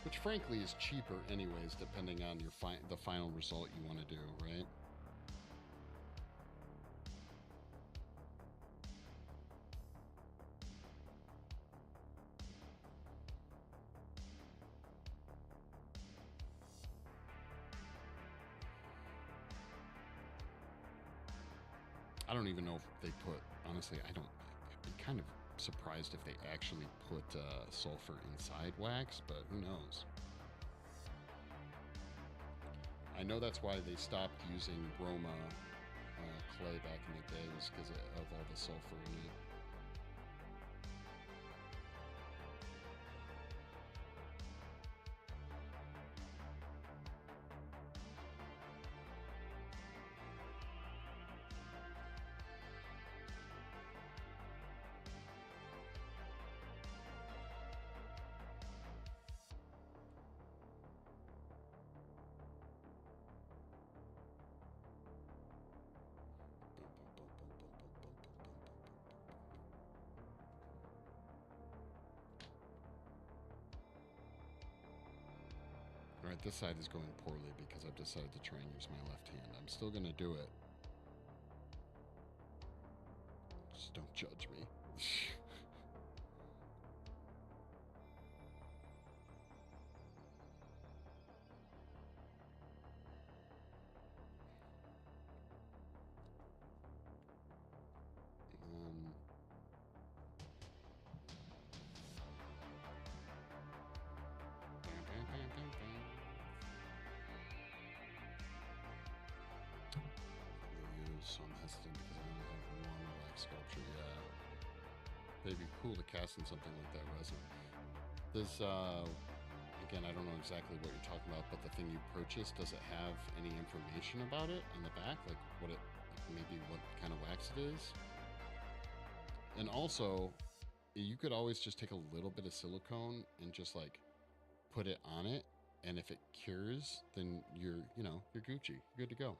which frankly is cheaper anyways, depending on your the final result you want to do, right? I don't even know if they put, honestly, I'd be kind of surprised if they actually put sulfur inside wax, but who knows? I know that's why they stopped using broma clay back in the day, was because of all the sulfur in it. Alright, this side is going poorly because I've decided to try and use my left hand. I'm still going to do it. Just don't judge me. So I'm hesitant because I only have one wax sculpture. Yeah, they'd be cool to cast in something like that resin. There's again, I don't know exactly what you're talking about, but the thing you purchased, does it have any information about it on the back, like what it, maybe what kind of wax it is? And also, you could always just take a little bit of silicone and just like put it on it, and if it cures, then you're Gucci, you're good to go.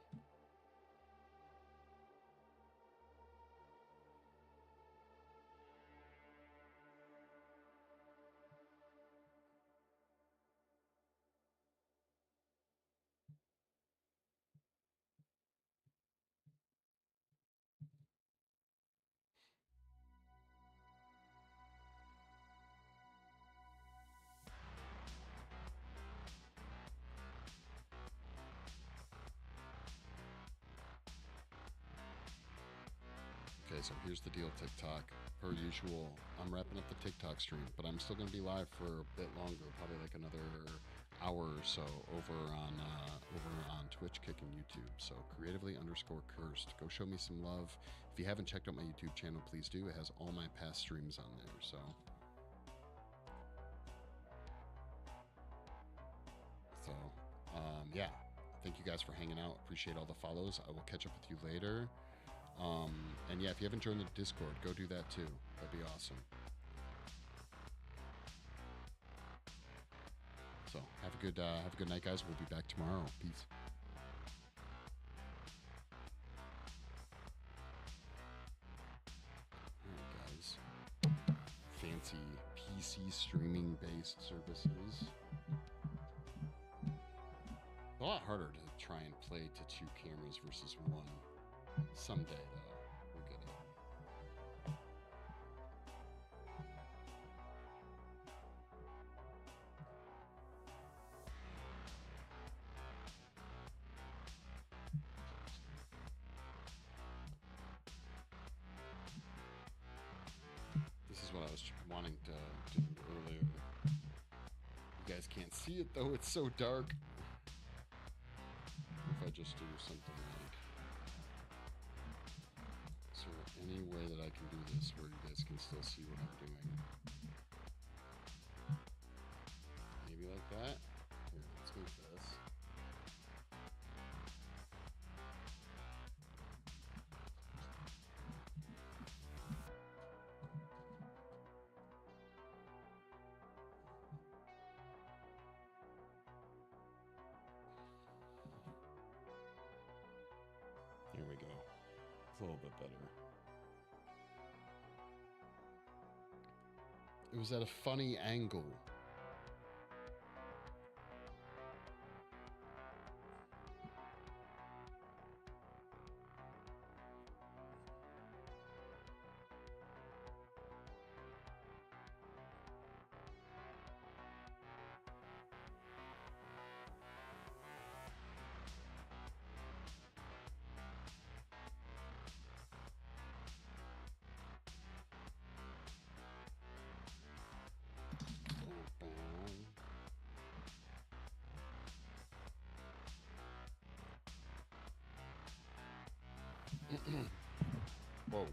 Okay, so here's the deal, TikTok. Per usual, I'm wrapping up the TikTok stream, but I'm still going to be live for a bit longer, probably like another hour or so over on Twitch, Kick, and YouTube. So creatively_cursed. Go show me some love. If you haven't checked out my YouTube channel, please do. It has all my past streams on there. So yeah, thank you guys for hanging out. Appreciate all the follows. I will catch up with you later. And yeah, if you haven't joined the Discord, go do that too. That'd be awesome. So have a good night, guys. We'll be back tomorrow. Peace. All right, guys. Fancy PC streaming based services. A lot harder to try and play to 2 cameras versus 1. Someday, though, we'll get it. This is what I was wanting to do earlier. You guys can't see it, though. It's so dark. If I just do something like way that I can do this where you guys can still see what I'm doing. Maybe like that. Here, let's move this. There we go. It's a little bit better. It was at a funny angle. Whoa.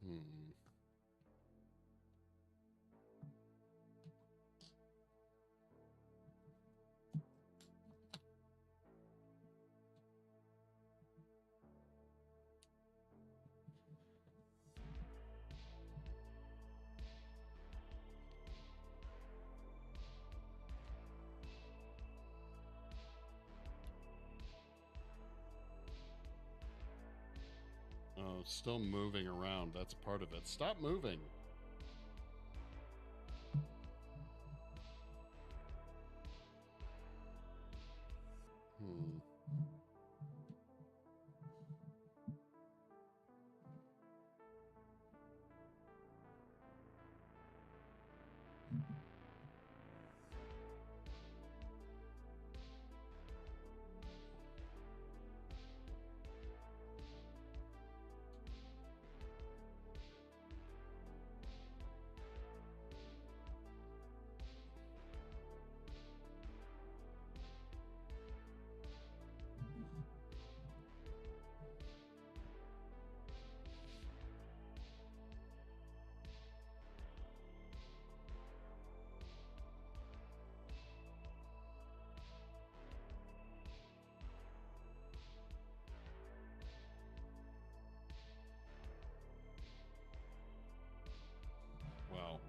Hmm. Oh, still moving around. That's part of it. Stop moving. Hmm. Wow.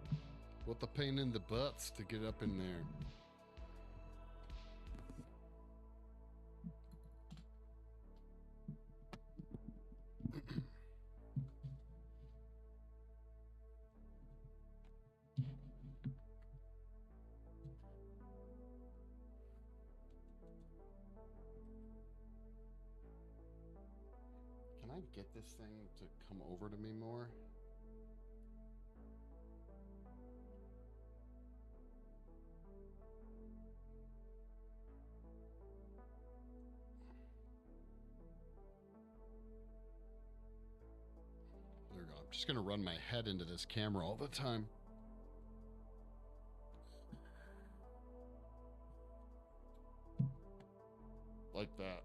What the pain in the butts to get up in there. Can I get this thing to come over to me more? There we go. I'm just going to run my head into this camera all the time. Like that.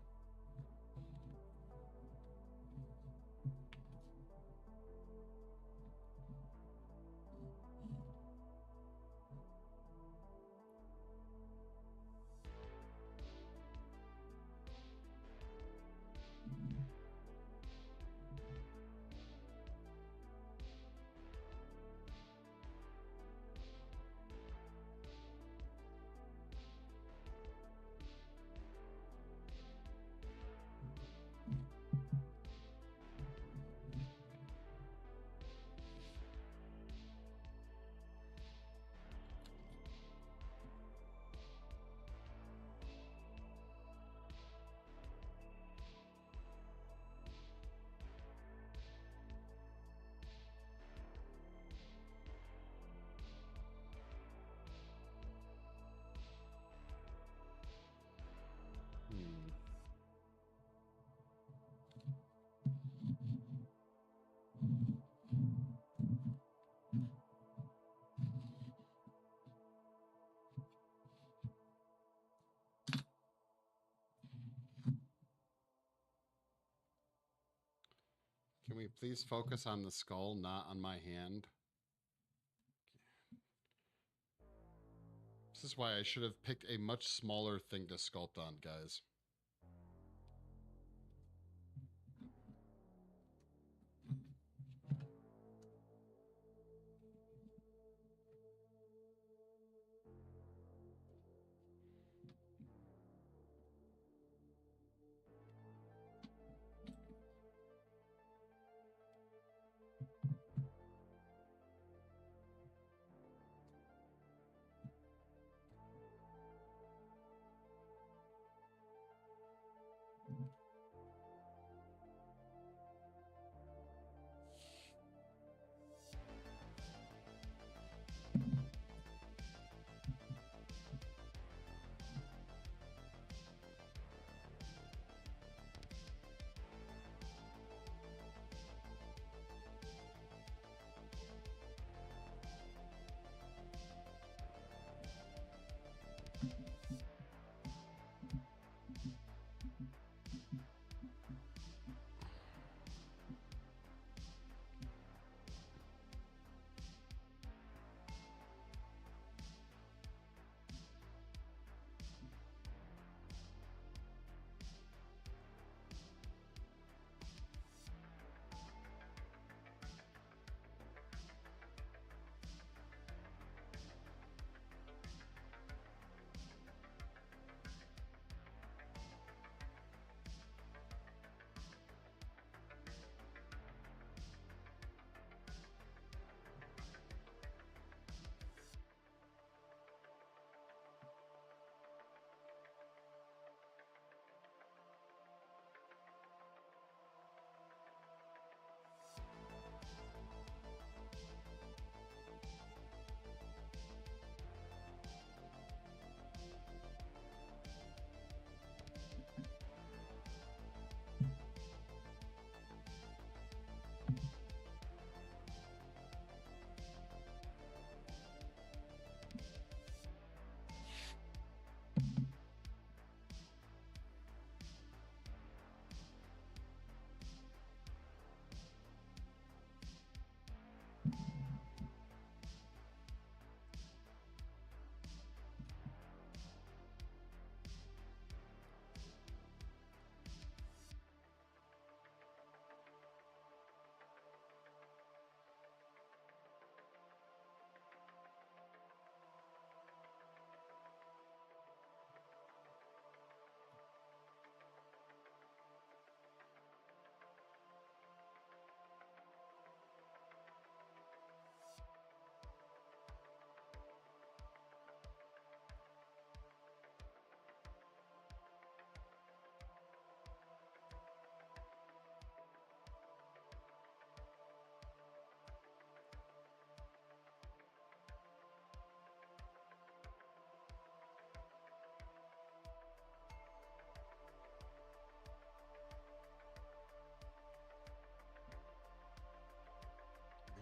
Can we please focus on the skull, not on my hand? This is why I should have picked a much smaller thing to sculpt on, guys.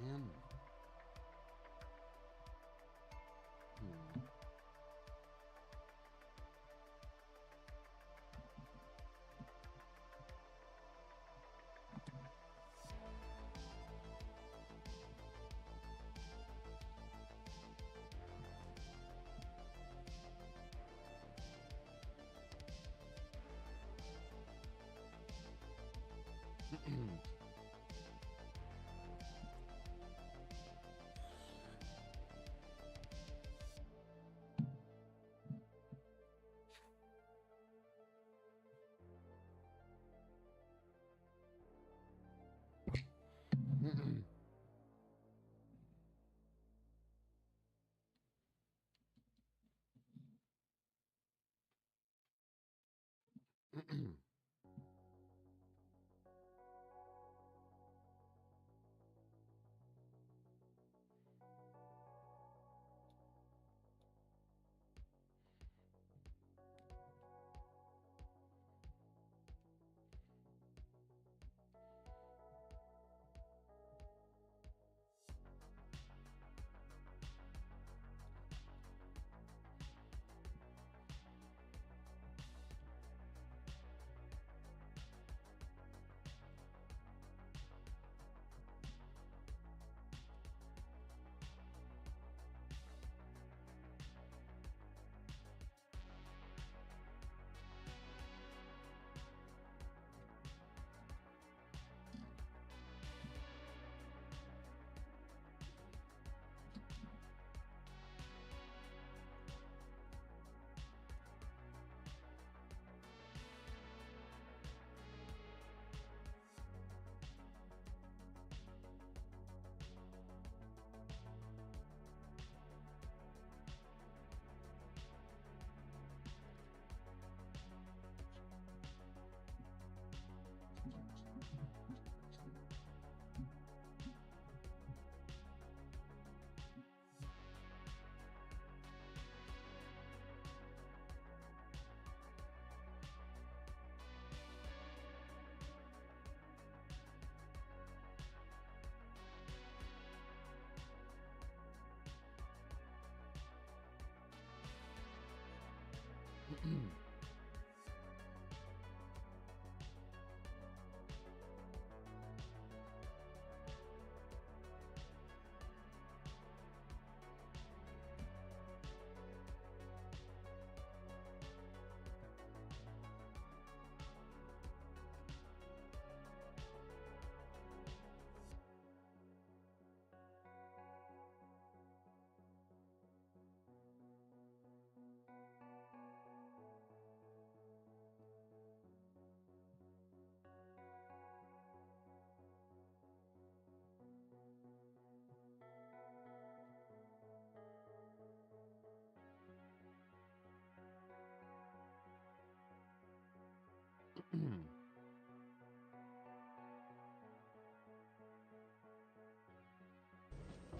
Man.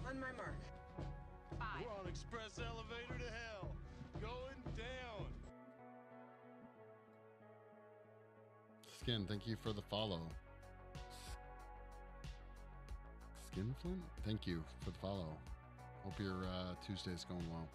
On my mark. 5, We're on express elevator to hell. Going down. Skin, thank you for the follow. Skinflint, thank you for the follow. Hope your Tuesday's going well.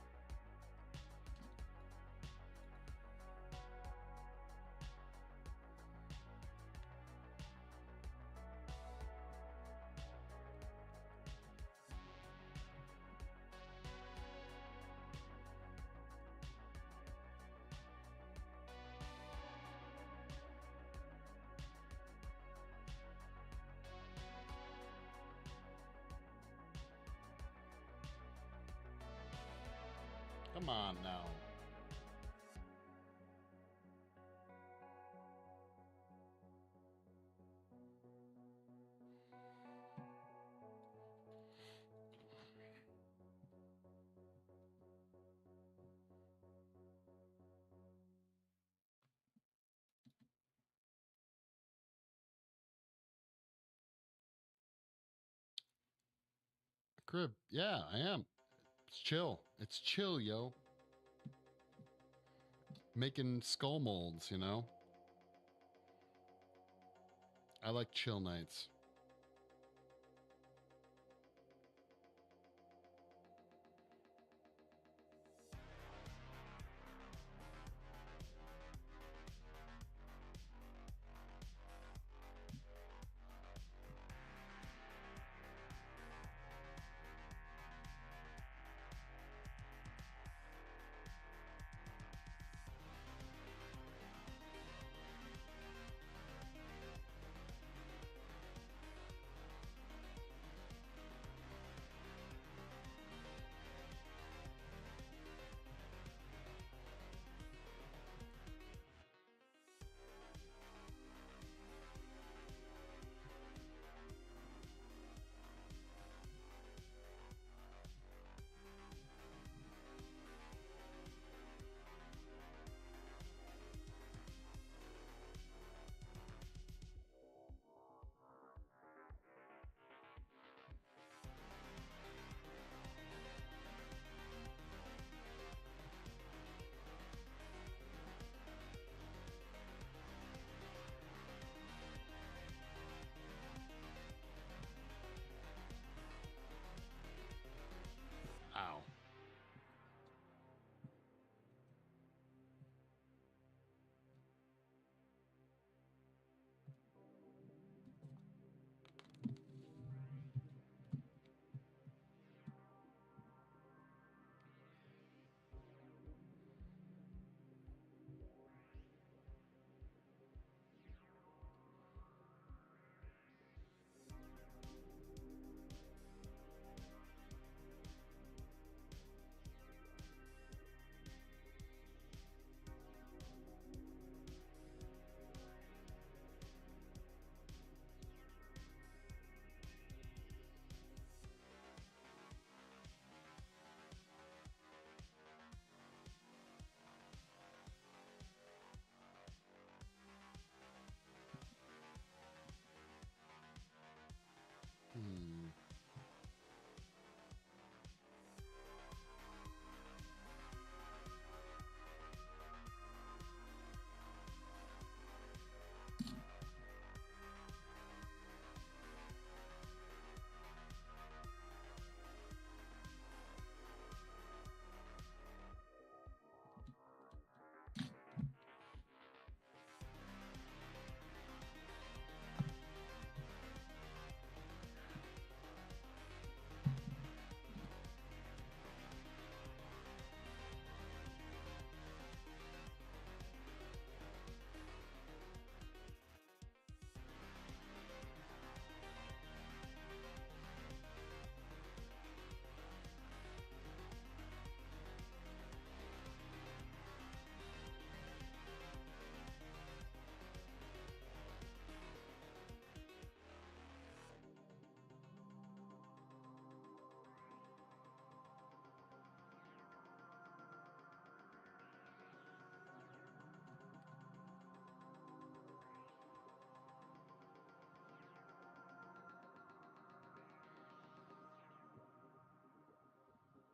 Come on now. Crib, yeah, I am. It's chill. It's chill, yo. Making skull molds, you know? I like chill nights.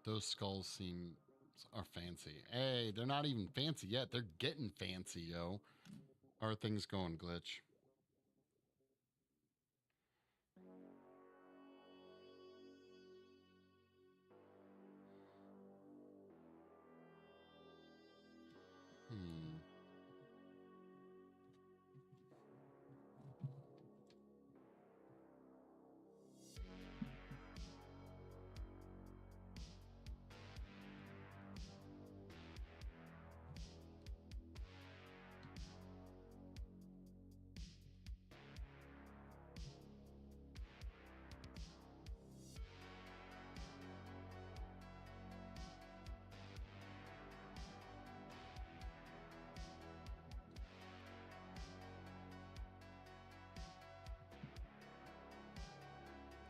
Those skulls are fancy. Hey, they're not even fancy yet. They're getting fancy, yo. How are things going, Glitch? Hmm.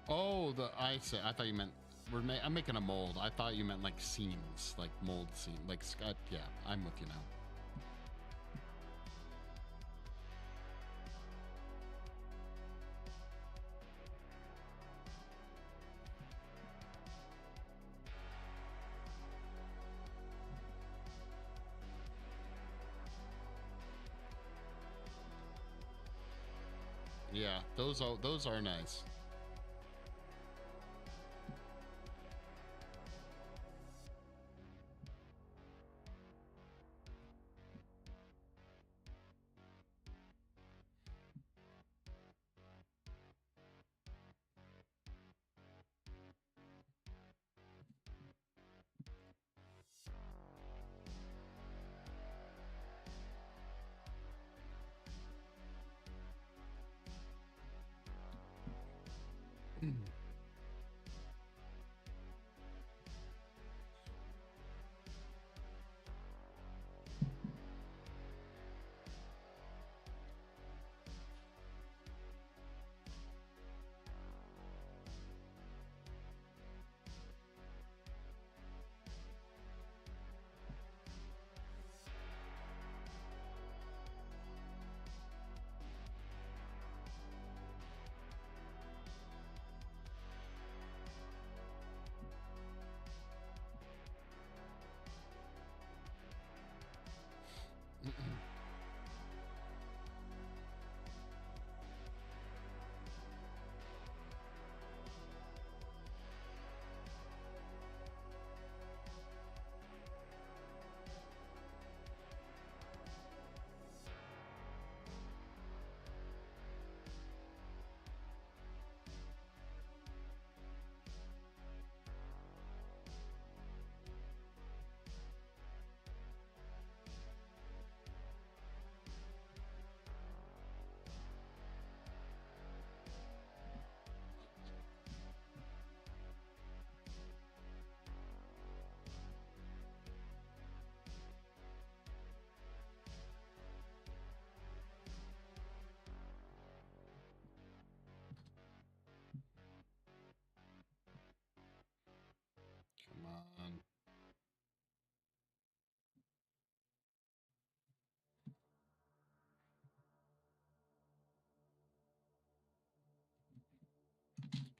Oh, I see. I thought you meant I'm making a mold. I thought you meant like seams, like mold seam, like Scott. Yeah, I'm with you now. Yeah, those are nice. Come on.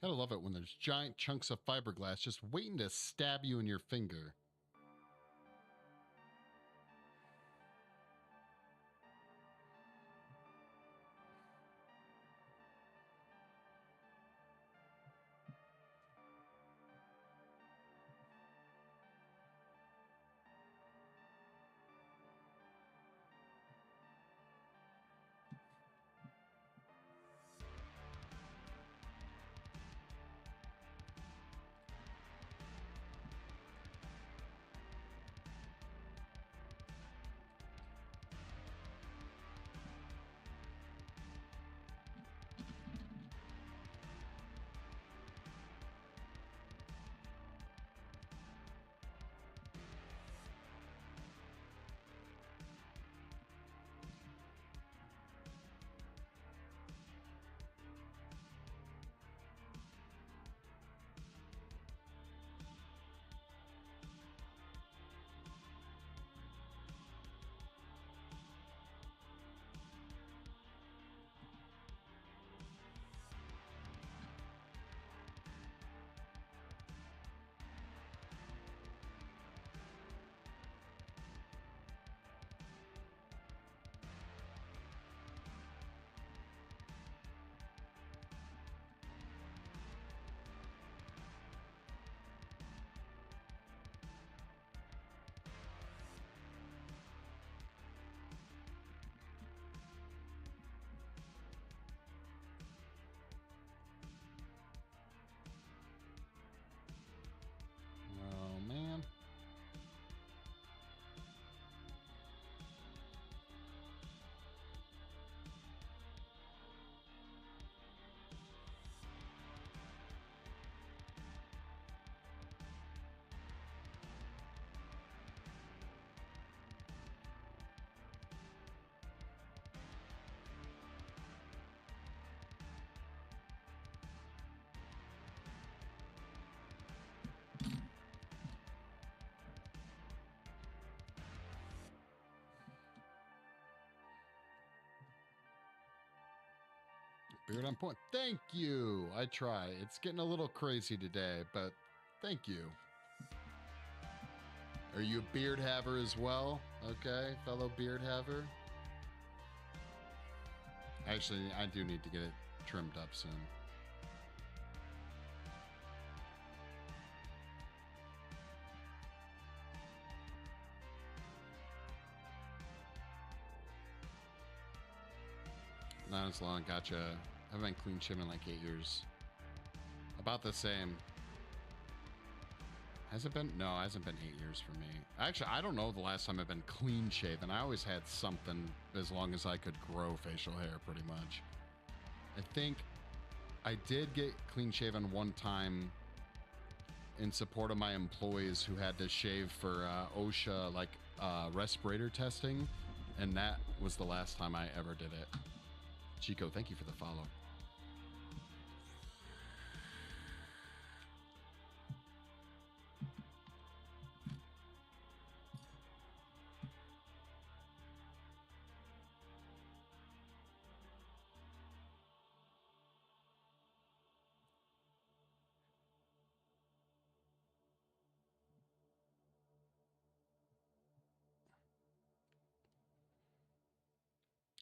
Gotta love it when there's giant chunks of fiberglass just waiting to stab you in your finger. Beard on point. Thank you. I try. It's getting a little crazy today, but thank you. Are you a beard haver as well? Okay, fellow beard haver. Actually, I do need to get it trimmed up soon. Not as long. Gotcha. I haven't been clean shaven in like 8 years. About the same. Has it been? No, it hasn't been 8 years for me. Actually, I don't know the last time I've been clean shaven. I always had something as long as I could grow facial hair, pretty much. I think I did get clean shaven one time in support of my employees who had to shave for OSHA, like respirator testing. And that was the last time I ever did it. Chico, thank you for the follow.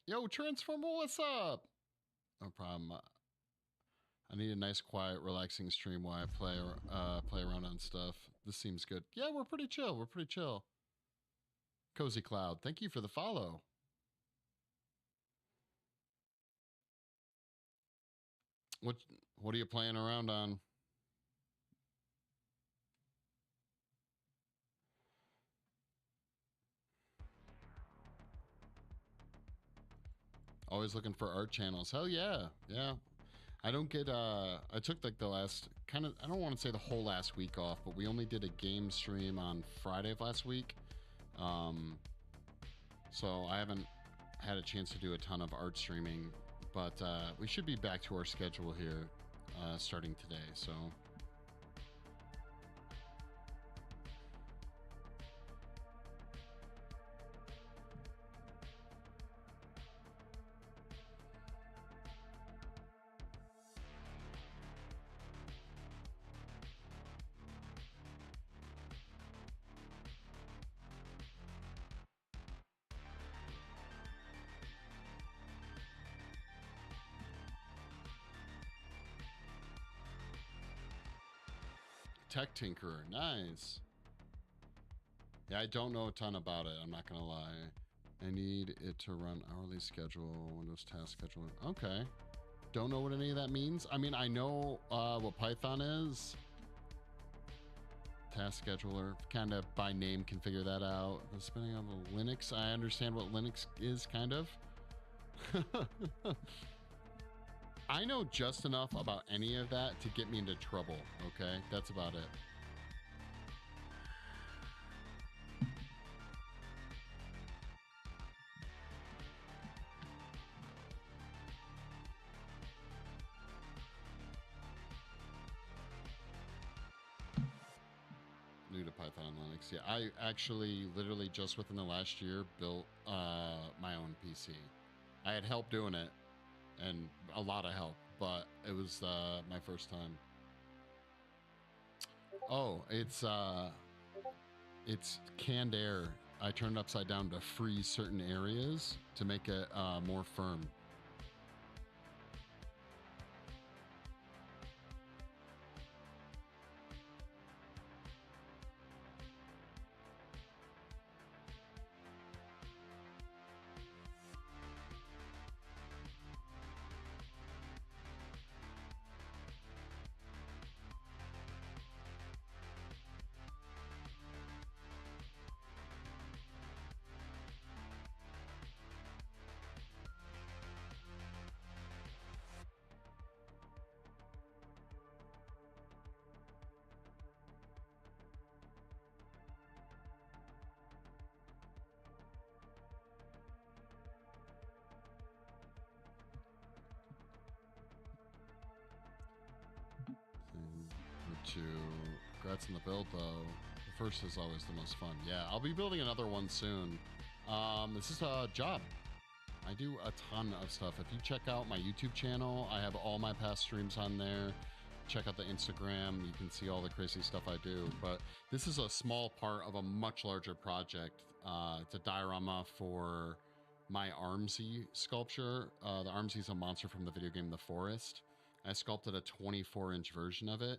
Yo, Transformer, what's up? No problem. I need a nice, quiet, relaxing stream while I play around on stuff. This seems good. Yeah, we're pretty chill. We're pretty chill. Cozy Cloud, thank you for the follow. What are you playing around on? Always looking for art channels. Hell yeah. Yeah. I don't get I took like the last kind of, I don't want to say the whole last week off, but we only did a game stream on Friday of last week. So I haven't had a chance to do a ton of art streaming, but we should be back to our schedule here starting today. So Tech Tinkerer, nice. Yeah, I don't know a ton about it, I'm not gonna lie. I need it to run hourly schedule, Windows task scheduler. Okay. Don't know what any of that means. I mean, I know what Python is. Task scheduler, kind of by name can figure that out. But spinning on the Linux, I understand what Linux is, kind of. I know just enough about any of that to get me into trouble, okay? That's about it. New to Python and Linux. Yeah, I actually literally just within the last year built my own PC. I had help doing it, and a lot of help, but it was my first time. Oh, it's canned air. I turned it upside down to freeze certain areas to make it more firm. Congrats on the build, though. The first is always the most fun. Yeah, I'll be building another one soon. This is a job. I do a ton of stuff. If you check out my YouTube channel, I have all my past streams on there. Check out the Instagram. You can see all the crazy stuff I do. But this is a small part of a much larger project. It's a diorama for my Armsy sculpture. The Armsy is a monster from the video game The Forest. I sculpted a 24-inch version of it,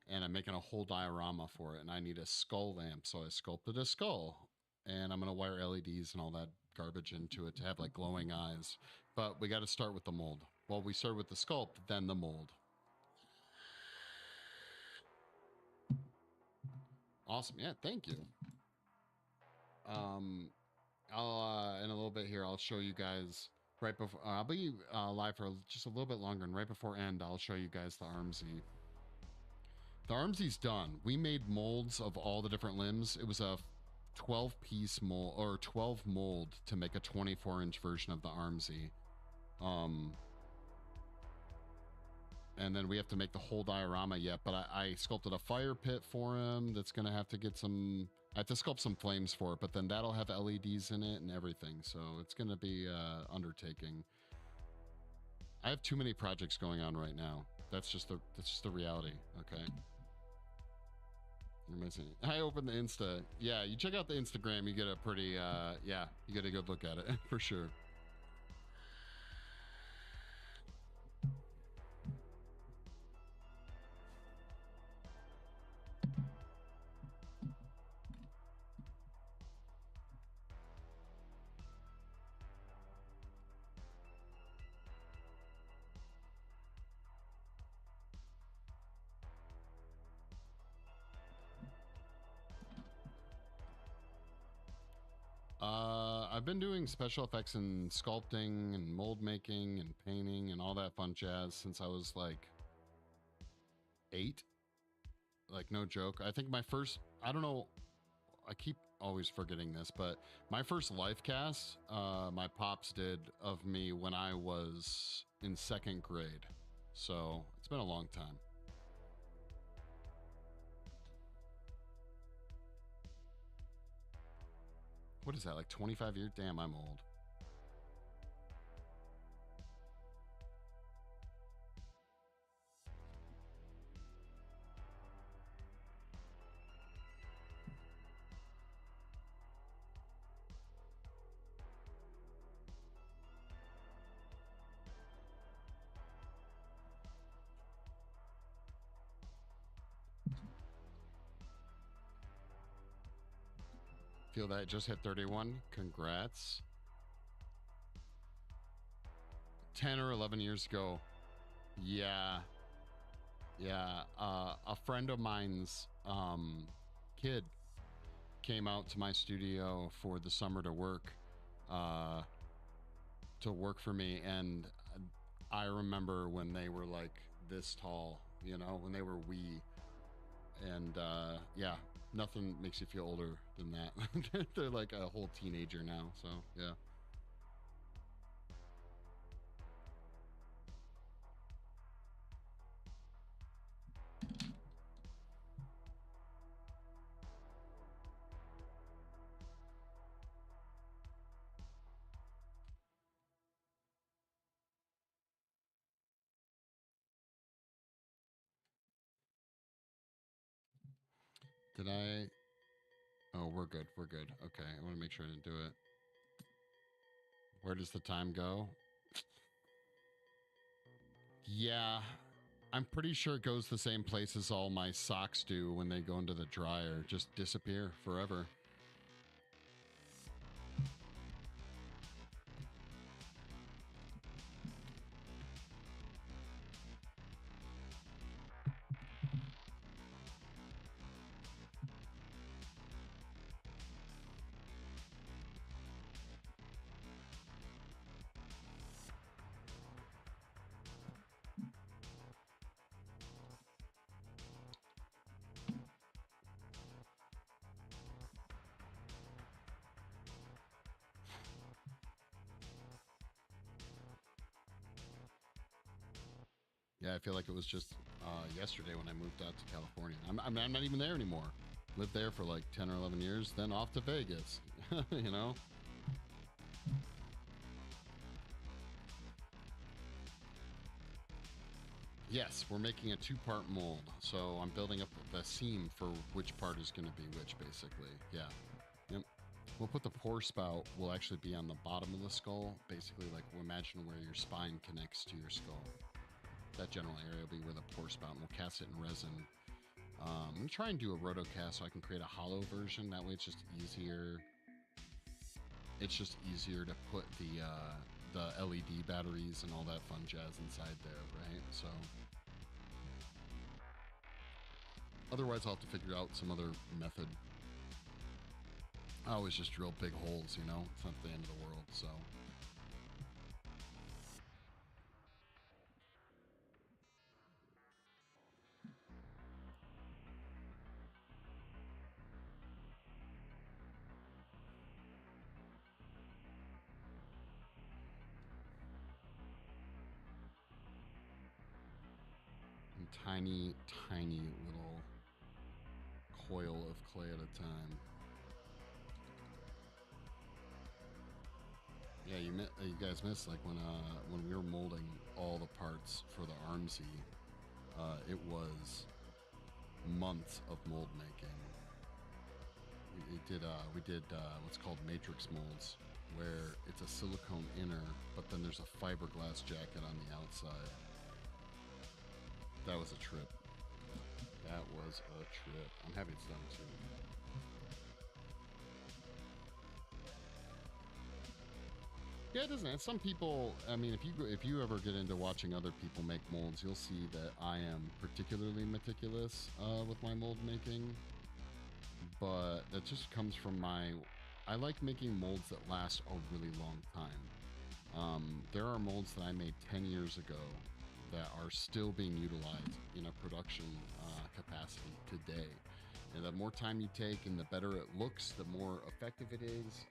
and I'm making a whole diorama for it, and I need a skull lamp, so I sculpted a skull, and I'm going to wire LEDs and all that garbage into it to have like glowing eyes. But we got to start with the mold. Well, we start with the sculpt, then the mold. Awesome. Yeah, thank you. I'll in a little bit here, I'll show you guys right before I'll be live for just a little bit longer, and right before end, I'll show you guys the Armsy. The Armsy's done. We made molds of all the different limbs. It was a 12-piece mold, or 12 mold, to make a 24-inch version of the Armsy. And then we have to make the whole diorama yet, but I sculpted a fire pit for him that's gonna have to get some, I have to sculpt some flames for it, but then that'll have LEDs in it and everything, so it's gonna be undertaking. I have too many projects going on right now. That's just the reality, okay? I opened the Insta. Yeah, you check out the Instagram, you get a pretty, yeah, you get a good look at it, for sure. I've been doing special effects and sculpting and mold making and painting and all that fun jazz since I was like 8. Like, no joke. I think my first, I don't know, I keep always forgetting this, but my first life cast, my pops did of me when I was in 2nd grade. So it's been a long time. What is that, like 25 years? Damn, I'm old. Feel that just hit 31. Congrats. 10 or 11 years ago. Yeah. Yeah. A friend of mine's kid came out to my studio for the summer to work for me. And I remember when they were like this tall, you know, when they were wee. And yeah. Nothing makes you feel older than that. They're like a whole teenager now, so yeah. Did I? Oh, we're good. We're good. Okay, I want to make sure I didn't do it. Where does the time go? Yeah, I'm pretty sure it goes the same place as all my socks do when they go into the dryer. Just disappear forever. Yeah, I feel like it was just yesterday when I moved out to California. I'm not even there anymore. Lived there for like 10 or 11 years, then off to Vegas, you know? Yes, we're making a two-part mold. So I'm building up the seam for which part is going to be which, basically. Yeah. Yep. We'll put the pore spout will actually be on the bottom of the skull. Basically, like, imagine where your spine connects to your skull. That general area will be where the pore spout, and we'll cast it in resin. I'm going to try and do a rotocast so I can create a hollow version. That way it's just easier. It's just easier to put the LED batteries and all that fun jazz inside there, right? So otherwise I'll have to figure out some other method. I always just drill big holes, you know? It's not the end of the world, so. And tiny, tiny little coil of clay at a time. Yeah, you guys missed like when we were molding all the parts for the Armsy. It was months of mold making. We did what's called matrix molds, where it's a silicone inner, but then there's a fiberglass jacket on the outside. That was a trip. That was a trip. I'm happy it's done too. Yeah, it doesn't. Some people, I mean, if you ever get into watching other people make molds, you'll see that I am particularly meticulous with my mold making. But that just comes from I like making molds that last a really long time. There are molds that I made 10 years ago that are still being utilized in a production capacity today. And the more time you take and the better it looks, the more effective it is,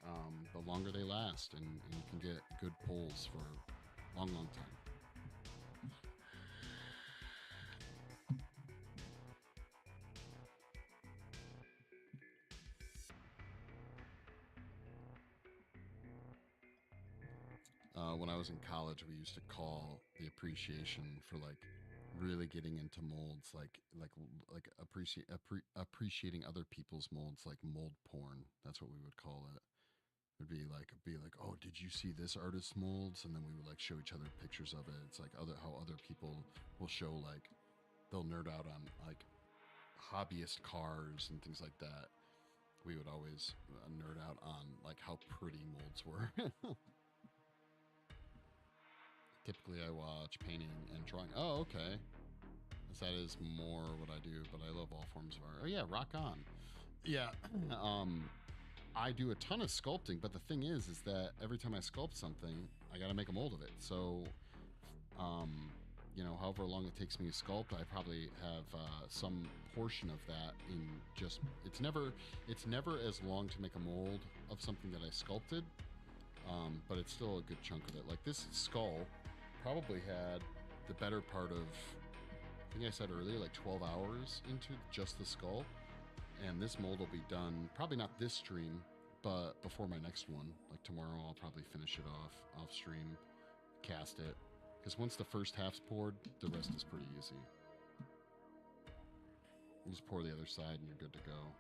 the longer they last, and you can get good pulls for a long, long time. When I was in college, we used to call the appreciation for like really getting into molds, appreciating other people's molds, like mold porn. That's what we would call it. It'd be like, oh, did you see this artist's molds? And then we would like show each other pictures of it. It's like how other people will show, like, they'll nerd out on like hobbyist cars and things like that. We would always nerd out on like how pretty molds were. Typically I watch painting and drawing. Oh, okay. That is more what I do, but I love all forms of art. Oh yeah, rock on. Yeah. I do a ton of sculpting, but the thing is that every time I sculpt something, I got to make a mold of it. So, however long it takes me to sculpt, I probably have some portion of that in just. It's never as long to make a mold of something that I sculpted, but it's still a good chunk of it. Like this skull, probably had the better part of, I think I said earlier, like 12 hours into just the skull. And this mold will be done, probably not this stream, but before my next one. Like tomorrow, I'll probably finish it off stream, cast it. Because once the first half's poured, the rest is pretty easy. You just pour the other side and you're good to go.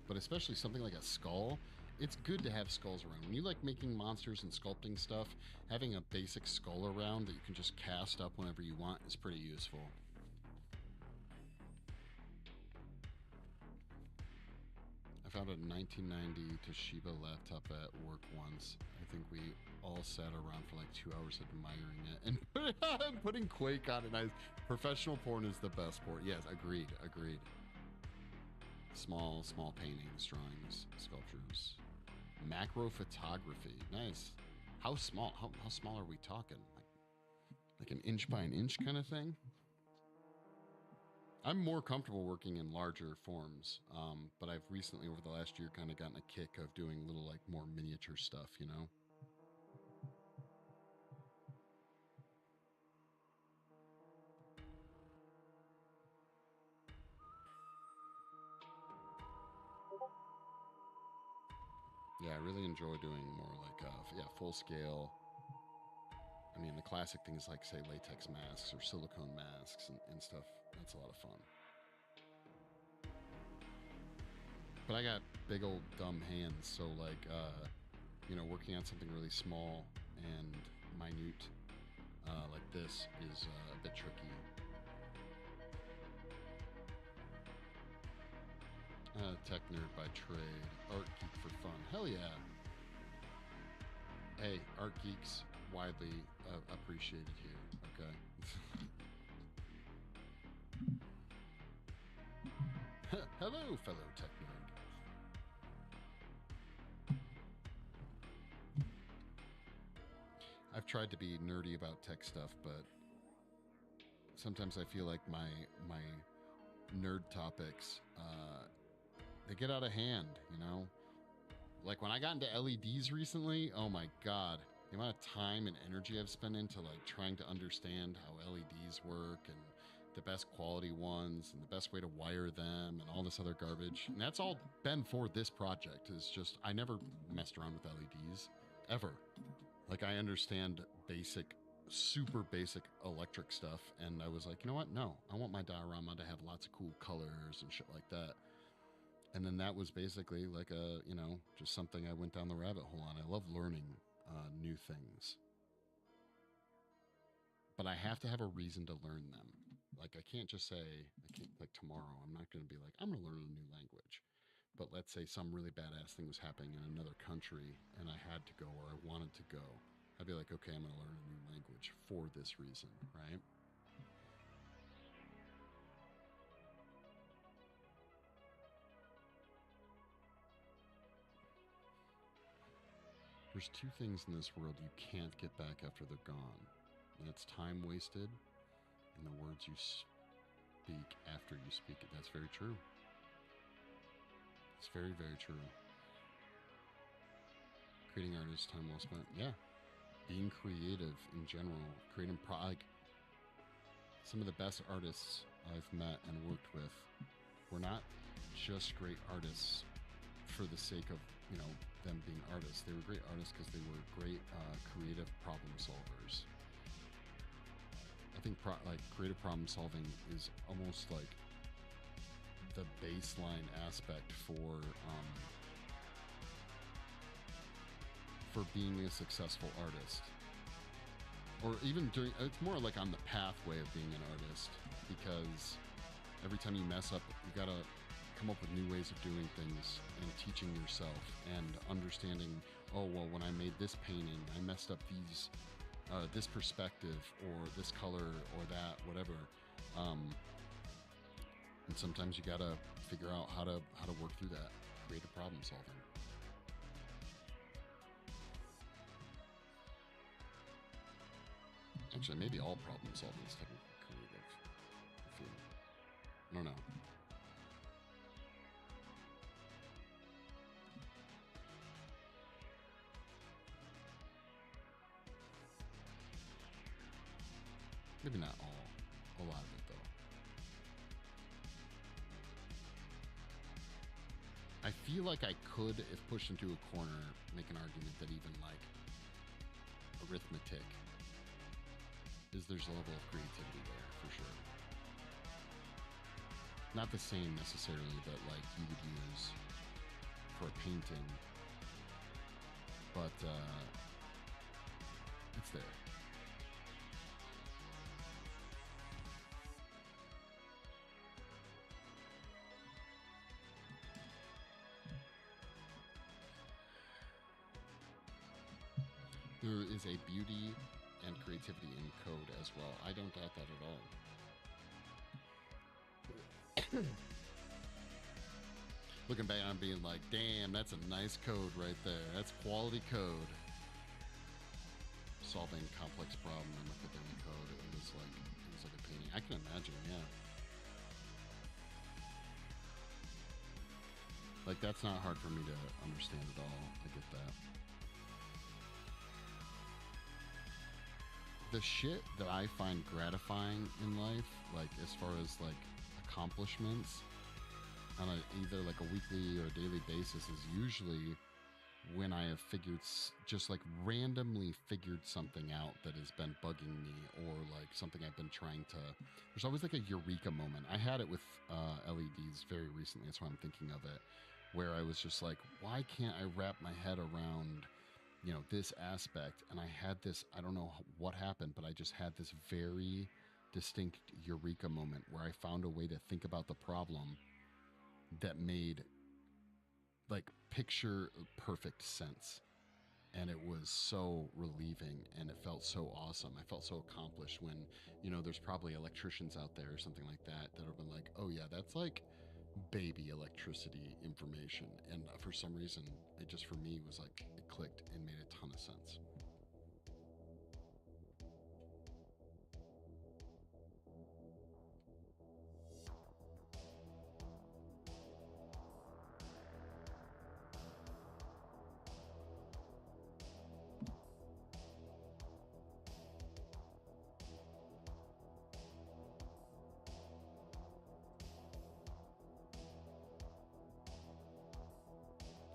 But especially something like a skull, it's good to have skulls around. When you like making monsters and sculpting stuff, having a basic skull around that you can just cast up whenever you want is pretty useful. I found a 1990 Toshiba laptop at work once. I think we all sat around for like 2 hours admiring it and putting Quake on it. Professional porn is the best porn. Yes, agreed. Small paintings, drawings, sculptures. Macro photography. Nice. How small? How small are we talking? Like an inch by an inch kind of thing? I'm more comfortable working in larger forms, but I've recently, over the last year, kind of gotten a kick of doing little, like, more miniature stuff, you know? Yeah, I really enjoy doing more like, full scale I mean, the classic things like, say, latex masks or silicone masks and stuff. That's a lot of fun. But I got big old dumb hands, so like, working on something really small and minute like this is a bit tricky. Tech nerd by trade, art geek for fun. Hell yeah. Hey, art geeks widely appreciated here, okay? Hello, fellow tech nerd. I've tried to be nerdy about tech stuff, but sometimes I feel like my nerd topics, they get out of hand, Like when I got into LEDs recently, oh my God, the amount of time and energy I've spent into like trying to understand how LEDs work and the best quality ones and the best way to wire them and all this other garbage. And that's all been for this project. Is just, I never messed around with LEDs ever. Like I understand super basic electric stuff. And I was like, you know what? No, I want my diorama to have lots of cool colors and shit like that. And then that was basically like just something I went down the rabbit hole on. I love learning new things. But I have to have a reason to learn them. Like I can't just say, like tomorrow, I'm not going to be like, I'm going to learn a new language. But let's say some really badass thing was happening in another country and I had to go or I wanted to go. I'd be like, okay, I'm going to learn a new language for this reason, right? There's two things in this world you can't get back after they're gone. And that's time wasted and the words you speak after you speak it. That's very true. It's very, very true. Creating art is time well spent. Yeah. Being creative in general. Creating like some of the best artists I've met and worked with were not just great artists for the sake of, them being artists. They were great artists because they were great creative problem solvers. I think creative problem solving is almost like the baseline aspect for being a successful artist. Or even it's more like on the pathway of being an artist, because every time you mess up, you gotta come up with new ways of doing things and teaching yourself and understanding, oh, well, when I made this painting, I messed up this perspective or this color or that, whatever. And sometimes you gotta figure out how to work through that, creative problem solving. Actually, maybe all problem solving is technically creative. I don't know. Maybe not all. A lot of it, though. I feel like I could, if pushed into a corner, make an argument that even, like, arithmetic there's a level of creativity there, for sure. Not the same, necessarily, that, like, you would use for a painting, but, it's there. There is a beauty and creativity in code as well. I don't doubt that at all. Looking back, I'm being like, damn, that's a nice code right there. That's quality code. Solving complex problem and look at the code. It was like a painting. I can imagine, yeah. Like, that's not hard for me to understand at all. I get that. The shit that I find gratifying in life, like as far as like accomplishments on either like a weekly or a daily basis, is usually when I have just like randomly figured something out that has been bugging me, or like something I've been trying to, there's always like a eureka moment. I had it with LEDs very recently. That's why I'm thinking of it, where I was just like, why can't I wrap my head around, this aspect? And I had this, I don't know what happened, but I just had this very distinct eureka moment where I found a way to think about the problem that made like picture perfect sense. And it was so relieving, and it felt so awesome. I felt so accomplished when, there's probably electricians out there or something like that that have been like, oh yeah, that's like baby electricity information. And for some reason, it just for me was like, it clicked and made a ton of sense.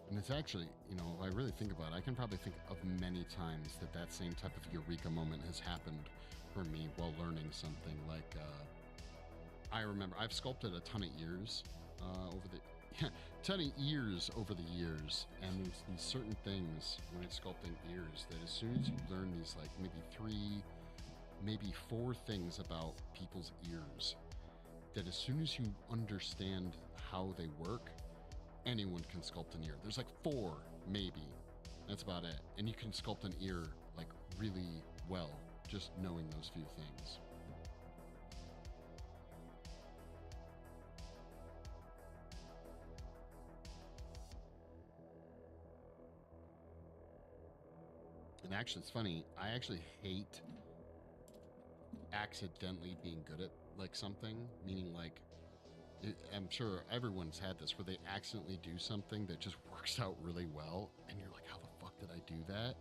And it's actually, if I really think about it, I can probably think of many times that same type of eureka moment has happened for me while learning something. Like, I remember I've sculpted a ton of ears over the years, and there's these certain things when it's sculpting ears that as soon as you learn these, like maybe 3, maybe 4 things about people's ears, that as soon as you understand how they work, anyone can sculpt an ear. There's like 4, maybe. That's about it. And you can sculpt an ear like really well, just knowing those few things. And actually, it's funny. I actually hate accidentally being good at like something, meaning like, I'm sure everyone's had this where they accidentally do something that just works out really well, and you're like, how the fuck did I do that?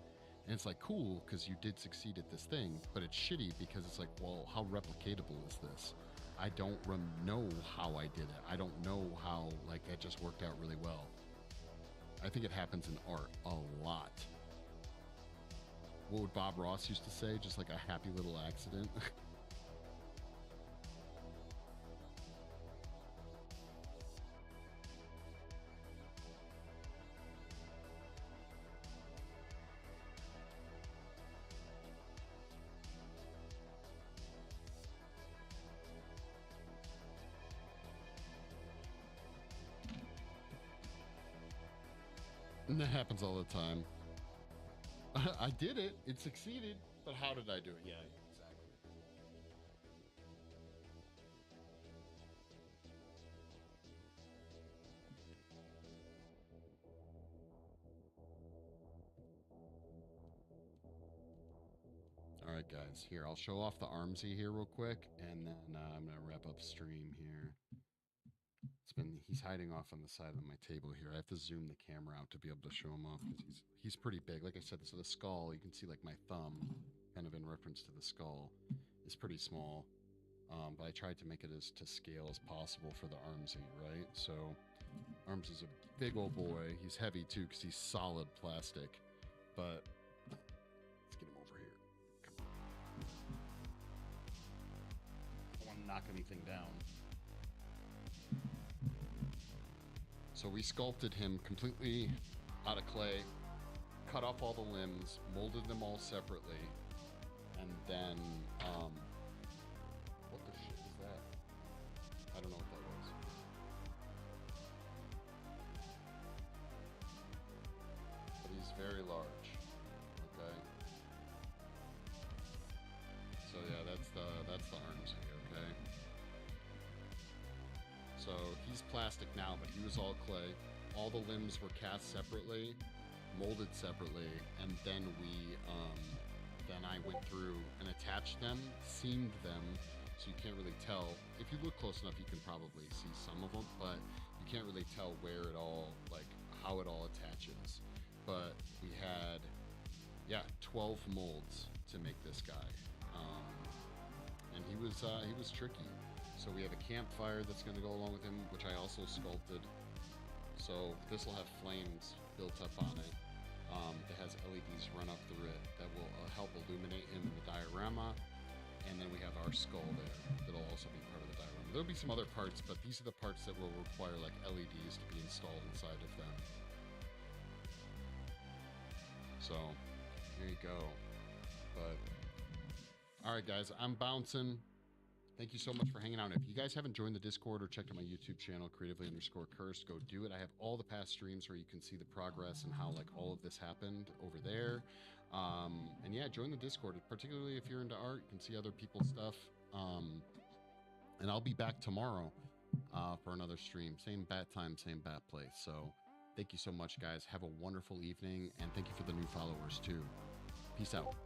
And it's like, cool, because you did succeed at this thing, but it's shitty because it's like, well, how replicatable is this? I don't know how I did it. I don't know how, like, that just worked out really well. I think it happens in art a lot. What would Bob Ross used to say? Just like a happy little accident. And that happens all the time. I did it. It succeeded. But how did I do it? Yeah, exactly. All right, guys. Here, I'll show off the armsy here real quick, and then I'm going to wrap up stream here. He's hiding off on the side of my table here. I have to zoom the camera out to be able to show him off because he's pretty big. Like I said, so the skull, you can see like my thumb, kind of in reference to the skull, is pretty small. But I tried to make it as to scale as possible for the Armsy, right? So Armsy's a big old boy. He's heavy too because he's solid plastic. But let's get him over here. Come on. I don't want to knock anything down. So we sculpted him completely out of clay, cut off all the limbs, molded them all separately, and then, what the shit is that? I don't know what that was. But he's very large, okay? So yeah, that's the Armsy, okay? So he's plastic now, but he was all clay. All the limbs were cast separately, molded separately, and then then I went through and attached them, seamed them, so you can't really tell. If you look close enough, you can probably see some of them, but you can't really tell where it all, like how it all attaches. But we had, 12 molds to make this guy, and he was tricky. So we have a campfire that's going to go along with him, which I also sculpted. So this will have flames built up on it. that has LEDs run up through it that will help illuminate in the diorama. And then we have our skull there that'll also be part of the diorama. There'll be some other parts, but these are the parts that will require like LEDs to be installed inside of them. So here you go. But all right, guys, I'm bouncing. Thank you so much for hanging out. If you guys haven't joined the Discord or checked out my YouTube channel, creatively_cursed, go do it. I have all the past streams where you can see the progress and how like all of this happened over there. And yeah, join the Discord, particularly if you're into art. You can see other people's stuff. And I'll be back tomorrow for another stream. Same bat time, same bat place. So thank you so much, guys. Have a wonderful evening, and thank you for the new followers too. Peace out.